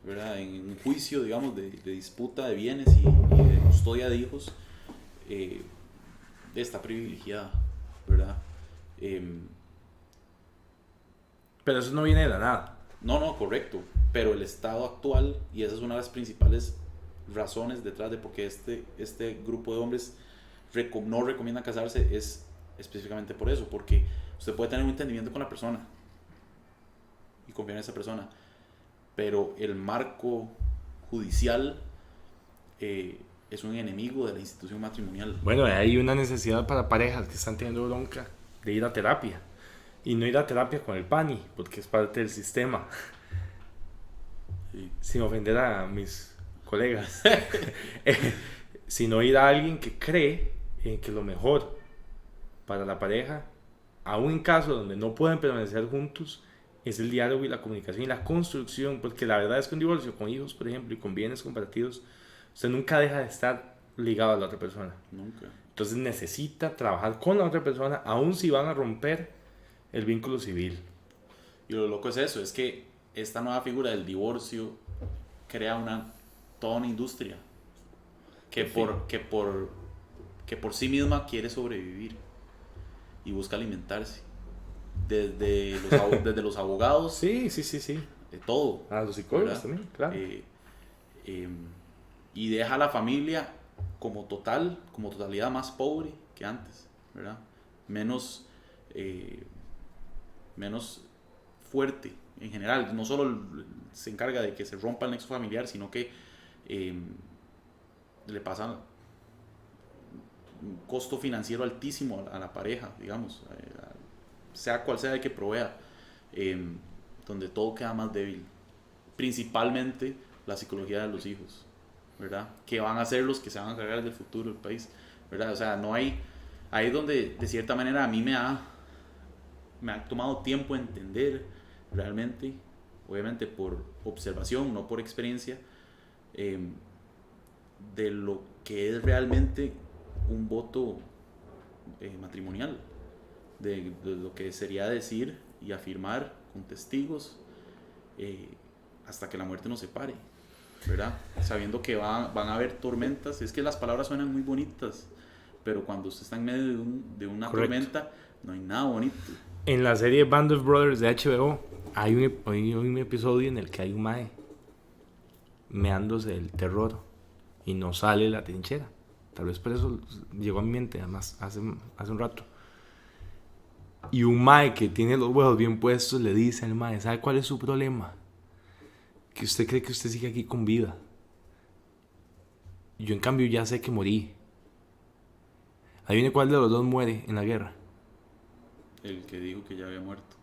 ¿verdad? En un juicio, digamos, de disputa de bienes y de custodia de hijos, está privilegiada, ¿verdad? Pero eso no viene de la nada. No, correcto. Pero el Estado actual, y esa es una de las principales razones detrás de por qué este grupo de hombres no recomienda casarse, es específicamente por eso, porque usted puede tener un entendimiento con la persona y confiar en esa persona, pero el marco judicial es un enemigo de la institución matrimonial. Bueno, hay una necesidad para parejas que están teniendo bronca de ir a terapia, y no ir a terapia con el PANI, porque es parte del sistema. Sí. Sin ofender a mis colegas. Sino ir a alguien que cree en que lo mejor para la pareja, aún en casos donde no pueden permanecer juntos, es el diálogo y la comunicación y la construcción, porque la verdad es que un divorcio con hijos, por ejemplo, y con bienes compartidos, usted nunca deja de estar ligado a la otra persona. Nunca. Entonces necesita trabajar con la otra persona, aun si van a romper el vínculo civil. Y lo loco es eso, es que esta nueva figura del divorcio crea toda una industria que por que por sí misma quiere sobrevivir y busca alimentarse. Desde los abogados, Sí. de todo. Los psicólogos ¿verdad? también, claro. Y deja a la familia como totalidad más pobre que antes, ¿verdad? Menos fuerte en general. No solo se encarga de que se rompa el nexo familiar, sino que le pasa un costo financiero altísimo a la pareja, digamos, sea cual sea el que provea, donde todo queda más débil, principalmente la psicología de los hijos, ¿verdad? Que van a ser los que se van a cargar del futuro del país, ¿verdad? O sea, no hay, ahí es donde de cierta manera a mí me ha tomado tiempo entender realmente, obviamente por observación, no por experiencia, de lo que es realmente un voto matrimonial, de lo que sería decir y afirmar con testigos hasta que la muerte nos separe, ¿verdad? Sabiendo que van a haber tormentas. Es que las palabras suenan muy bonitas, pero cuando usted está en medio de una Correcto. tormenta, no hay nada bonito. En la serie Band of Brothers de HBO hay un episodio en el que hay un mae meándose del terror y no sale la trinchera. Tal vez por eso llegó a mi mente, además, hace un rato. Y un mae que tiene los huevos bien puestos le dice al mae: ¿sabe cuál es su problema? Que usted cree que usted sigue aquí con vida. Yo en cambio ya sé que morí. Adivine cuál de los dos muere en la guerra. El que dijo que ya había muerto.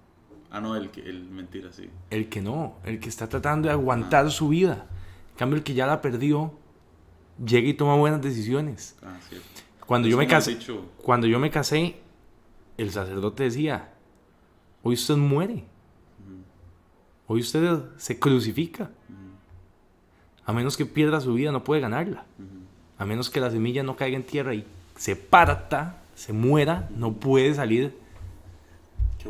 Mentira, sí. El que no, el que está tratando de aguantar su vida. En cambio el que ya la perdió llega y toma buenas decisiones. Cierto. Cuando yo me casé, el sacerdote decía: hoy usted muere. Hoy usted se crucifica. A menos que pierda su vida, no puede ganarla. A menos que la semilla no caiga en tierra y se parta, se muera, no puede salir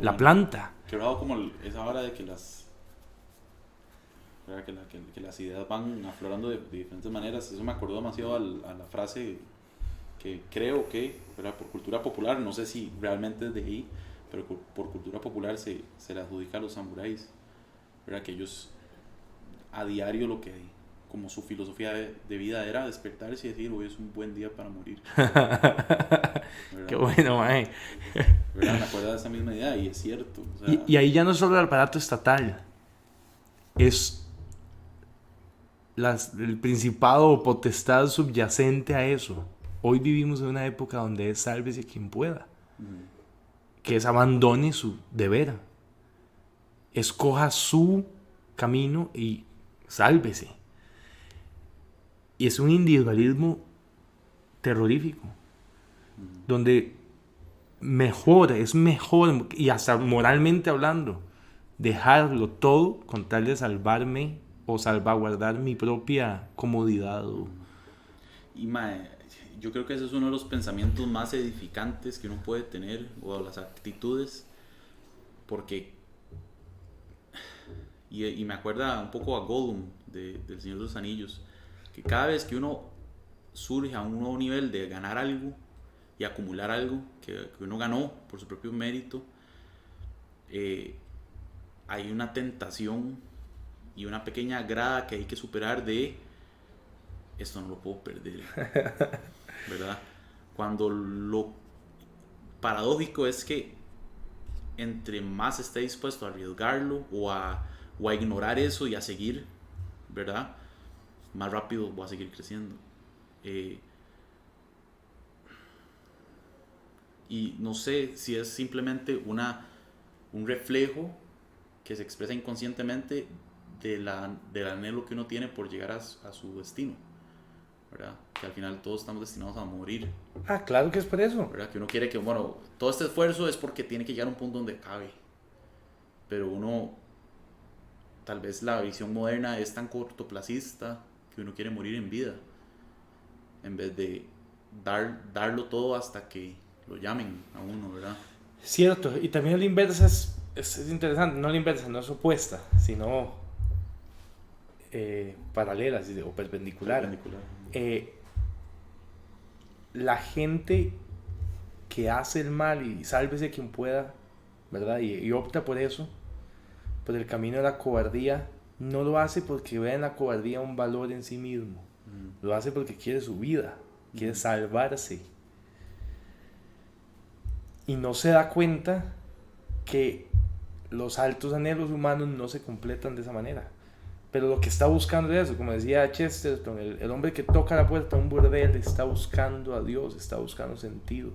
la planta. Qué bravo como esa hora de que que las ideas van aflorando de diferentes maneras. Eso me acordó demasiado a la frase que creo que, ¿verdad?, por cultura popular, no sé si realmente es de ahí, pero por cultura popular se le adjudica a los samuráis, ¿verdad? Que ellos a diario lo que como su filosofía de vida era despertarse y decir: hoy es un buen día para morir. Qué bueno, mae. ¿Verdad? Me acuerdo de esa misma idea y es cierto. O sea, y ahí ya no es solo el aparato estatal, es el principado o potestad subyacente a eso. Hoy vivimos en una época donde es sálvese quien pueda, que es abandone su deber, escoja su camino y sálvese. Y es un individualismo terrorífico, donde es mejor, y hasta moralmente hablando, dejarlo todo con tal de salvarme o salvaguardar mi propia comodidad. Y yo creo que ese es uno de los pensamientos más edificantes que uno puede tener, o las actitudes, porque y me acuerda un poco a Gollum del Señor de los Anillos, que cada vez que uno surge a un nuevo nivel de ganar algo y acumular algo que uno ganó por su propio mérito, hay una tentación y una pequeña grada que hay que superar de: esto no lo puedo perder, ¿verdad? Cuando lo paradójico es que entre más esté dispuesto a arriesgarlo o a ignorar eso y a seguir, ¿verdad?, más rápido voy a seguir creciendo. Y no sé si es simplemente un reflejo que se expresa inconscientemente del anhelo que uno tiene por llegar a su destino, ¿verdad? Que al final todos estamos destinados a morir. Claro que es por eso, ¿verdad? Que uno quiere que, bueno, todo este esfuerzo es porque tiene que llegar a un punto donde cabe, pero tal vez la visión moderna es tan cortoplacista que uno quiere morir en vida en vez de darlo todo hasta que lo llamen a uno, ¿verdad? Cierto. Y también la inversa es interesante. No la inversa, no es opuesta, sino paralela o perpendicular. la gente que hace el mal y sálvese quien pueda, ¿verdad? Y opta por eso, por el camino de la cobardía, no lo hace porque ve en la cobardía un valor en sí mismo. Lo hace porque quiere su vida, quiere salvarse. Y no se da cuenta que los altos anhelos humanos no se completan de esa manera. Pero lo que está buscando es eso, como decía Chesterton, el hombre que toca la puerta a un burdel está buscando a Dios, está buscando sentido.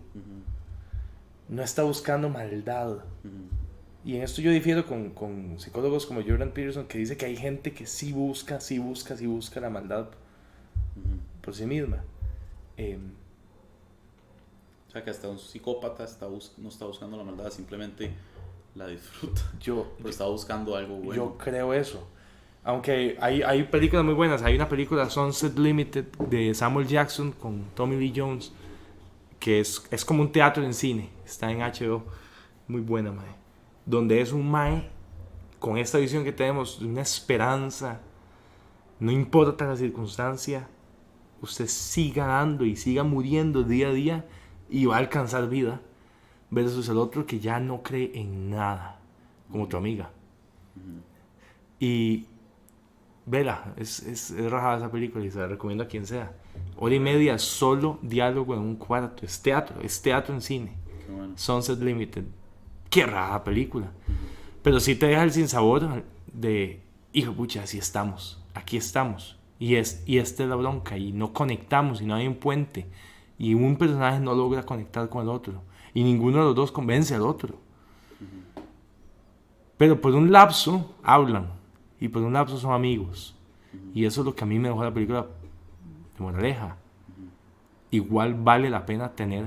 No está buscando maldad. Y en esto yo difiero con psicólogos como Jordan Peterson, que dice que hay gente que sí busca la maldad por sí misma. O sea, que hasta un psicópata no está buscando la maldad, simplemente la disfruta. Pero está buscando algo bueno. Yo creo eso. Aunque hay películas muy buenas. Hay una película, Sunset Limited, de Samuel Jackson con Tommy Lee Jones, que es como un teatro en cine. Está en HBO. Muy buena, mae. Donde es un mae con esta visión que tenemos, una esperanza. No importa la circunstancia, usted siga dando y siga muriendo día a día y va a alcanzar vida, versus el otro que ya no cree en nada, como tu amiga. Y vela, es rajada esa película y se la recomiendo a quien sea. 1:30 solo diálogo en un cuarto, es teatro en cine. Qué bueno. Sunset Limited, qué rajada película. Pero sí te deja el sinsabor de, hijo pucha, así estamos, aquí estamos, y esta es la bronca, y no conectamos, y no hay un puente, y un personaje no logra conectar con el otro, y ninguno de los dos convence al otro. Pero por un lapso hablan, y por un lapso son amigos, y eso es lo que a mí me dejó la película de moraleja. Igual vale la pena tener,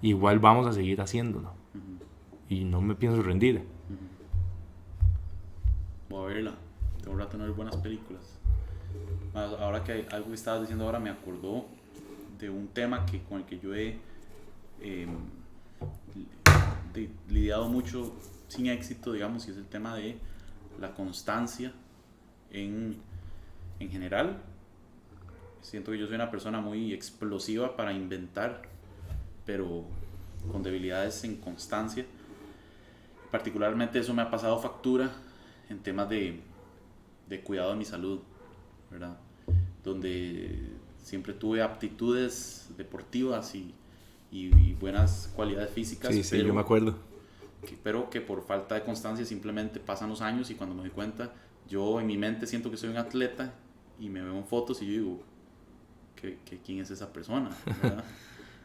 igual vamos a seguir haciéndolo, y no me pienso rendir. Voy a verla, tengo rato de no ver buenas películas. Ahora que algo que estabas diciendo ahora me acordó de un tema con el que yo he lidiado mucho sin éxito, digamos, y es el tema de la constancia en general. Siento que yo soy una persona muy explosiva para inventar, pero con debilidades en constancia. Particularmente eso me ha pasado factura en temas de cuidado de mi salud, ¿verdad? Donde siempre tuve aptitudes deportivas y buenas cualidades físicas. Sí, pero, yo me acuerdo. Pero que por falta de constancia simplemente pasan los años y cuando me doy cuenta, yo en mi mente siento que soy un atleta y me veo en fotos y yo digo, ¿quién es esa persona? ¿Verdad?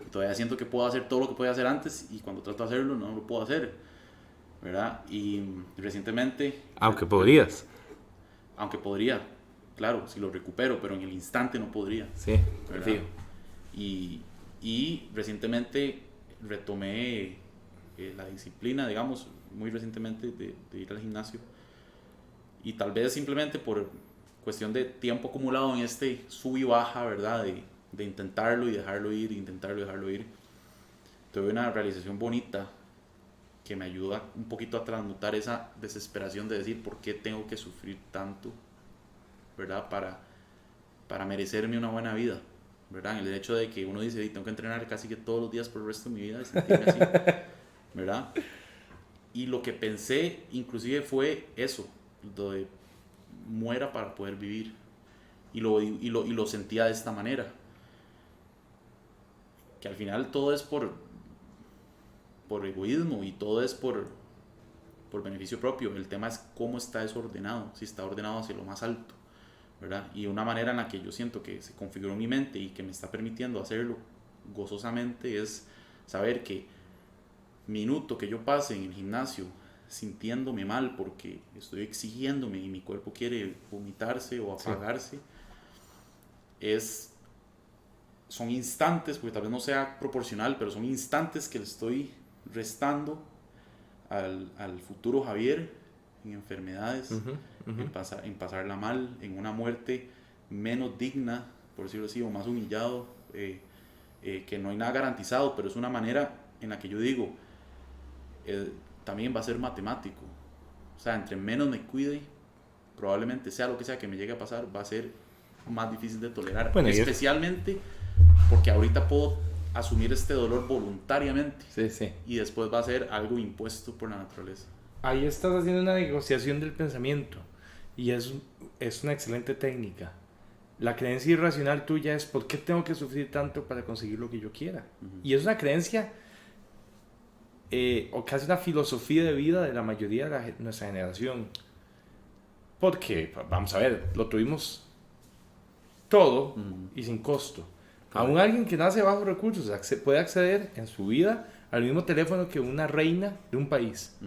Y todavía siento que puedo hacer todo lo que podía hacer antes y cuando trato de hacerlo no lo puedo hacer, ¿verdad? Y recientemente... Aunque podría, claro, si lo recupero, pero en el instante no podría. Sí, ¿verdad? Y recientemente retomé la disciplina, digamos, muy recientemente de ir al gimnasio. Y tal vez simplemente por cuestión de tiempo acumulado en este sub y baja, ¿verdad? De intentarlo y dejarlo ir, intentarlo y dejarlo ir. Tuve una realización bonita que me ayuda un poquito a transmutar esa desesperación de decir por qué tengo que sufrir tanto, ¿verdad? Para merecerme una buena vida, ¿verdad? El hecho de que uno dice, tengo que entrenar casi que todos los días por el resto de mi vida y sentirme así, ¿verdad? Y lo que pensé inclusive fue eso, lo de muera para poder vivir, y lo sentía de esta manera, que al final todo es por egoísmo y todo es por beneficio propio. El tema es cómo está eso ordenado, si está ordenado hacia lo más alto, ¿verdad? Y una manera en la que yo siento que se configuró en mi mente y que me está permitiendo hacerlo gozosamente es saber que minuto que yo pase en el gimnasio sintiéndome mal porque estoy exigiéndome y mi cuerpo quiere vomitarse o apagarse, son instantes, porque tal vez no sea proporcional, pero son instantes que le estoy restando al futuro Javier en enfermedades, en pasarla mal, en una muerte menos digna, por decirlo así, o más humillado, que no hay nada garantizado, pero es una manera en la que yo digo, también va a ser matemático. O sea, entre menos me cuide, probablemente sea lo que sea que me llegue a pasar, va a ser más difícil de tolerar, bueno, especialmente porque ahorita puedo asumir este dolor voluntariamente Sí. y después va a ser algo impuesto por la naturaleza. Ahí estás haciendo una negociación del pensamiento y es una excelente técnica. La creencia irracional tuya es ¿por qué tengo que sufrir tanto para conseguir lo que yo quiera? Y es una creencia o casi una filosofía de vida de la mayoría de nuestra generación. Porque, vamos a ver, lo tuvimos todo y sin costo. Aún alguien que nace bajo recursos puede acceder en su vida al mismo teléfono que una reina de un país.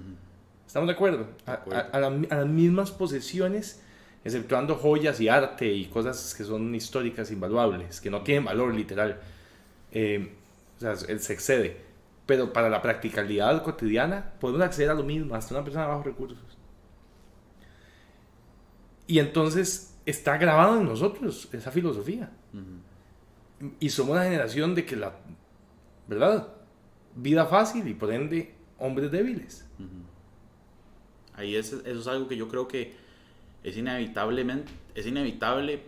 ¿Estamos de acuerdo? A las mismas posesiones, exceptuando joyas y arte y cosas que son históricas, invaluables, que no tienen valor literal. O sea, se excede. Pero para la practicalidad cotidiana, podemos acceder a lo mismo, hasta una persona bajo recursos. Y entonces está grabado en nosotros esa filosofía. Y somos una generación de que ¿verdad? Vida fácil y por ende hombres débiles. Ahí eso es algo que yo creo que es inevitable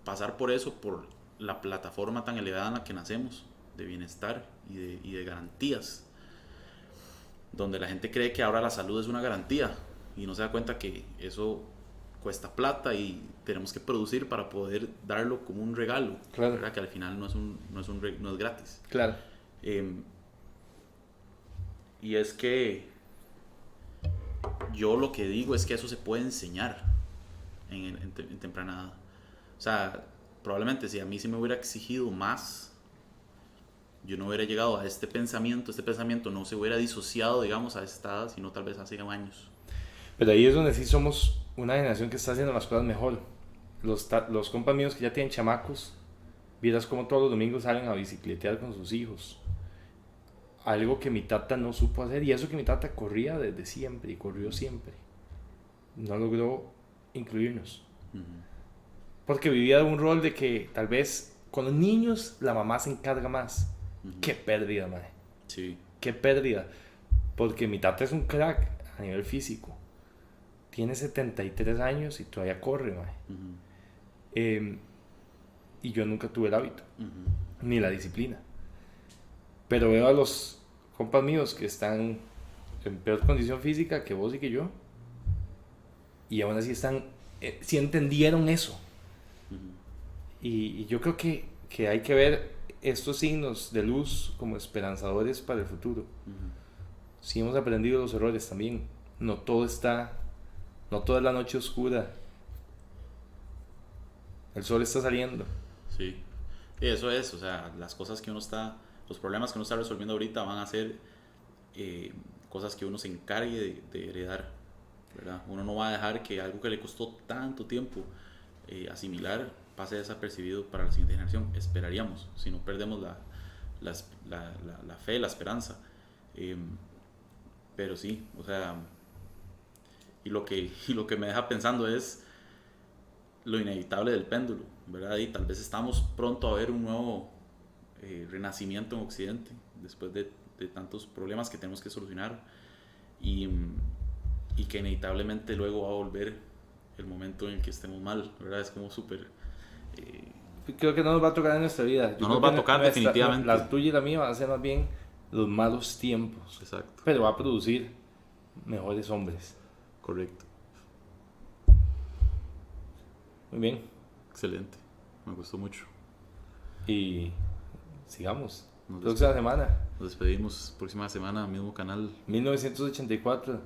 pasar por eso, por la plataforma tan elevada en la que nacemos, de bienestar y de garantías, donde la gente cree que ahora la salud es una garantía y no se da cuenta que eso cuesta plata y tenemos que producir para poder darlo como un regalo, claro. ¿verdad? Que al final no es gratis. Claro. Y es que yo lo que digo es que eso se puede enseñar en temprana edad. O sea, probablemente si a mí se me hubiera exigido más, yo no hubiera llegado a este pensamiento no se hubiera disociado, digamos, a esta edad, sino tal vez hace años. Pero ahí es donde sí somos una generación que está haciendo las cosas mejor. Los compas míos que ya tienen chamacos, vieras como todos los domingos salen a bicicletear con sus hijos. Algo que mi tata no supo hacer, y eso que mi tata corría desde siempre y corrió siempre. No logró incluirnos. Porque vivía un rol de que tal vez con los niños la mamá se encarga más. Qué pérdida, madre. Sí. Qué pérdida. Porque mi tata es un crack a nivel físico. Tiene 73 años y todavía corre, madre. Y yo nunca tuve el hábito, ni la disciplina. Pero veo a los compas míos que están en peor condición física que vos y que yo. Y aún así sí entendieron eso. Y yo creo que hay que ver estos signos de luz como esperanzadores para el futuro. Sí hemos aprendido los errores también. No toda es la noche oscura. El sol está saliendo. Sí. Y eso es, o sea, los problemas que uno está resolviendo ahorita van a ser cosas que uno se encargue de heredar, ¿verdad? Uno no va a dejar que algo que le costó tanto tiempo asimilar pase desapercibido para la siguiente generación. Esperaríamos, si no perdemos la fe, la esperanza. Pero sí, o sea, y lo que me deja pensando es lo inevitable del péndulo, ¿verdad? Y tal vez estamos pronto a ver un nuevo renacimiento en Occidente después de tantos problemas que tenemos que solucionar y que inevitablemente luego va a volver el momento en el que estemos mal, ¿verdad? Es como súper... Creo que no nos va a tocar en nuestra vida. No nos va a tocar definitivamente. La tuya y la mía van a ser más bien los malos tiempos. Exacto. Pero va a producir mejores hombres. Correcto. Muy bien. Excelente. Me gustó mucho. Y sigamos. Próxima semana. Nos despedimos. Próxima semana, mismo canal. 1984.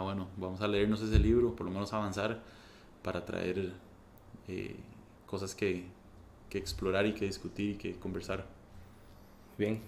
Bueno, vamos a leernos ese libro, por lo menos avanzar para traer cosas que explorar y que discutir y que conversar. Bien.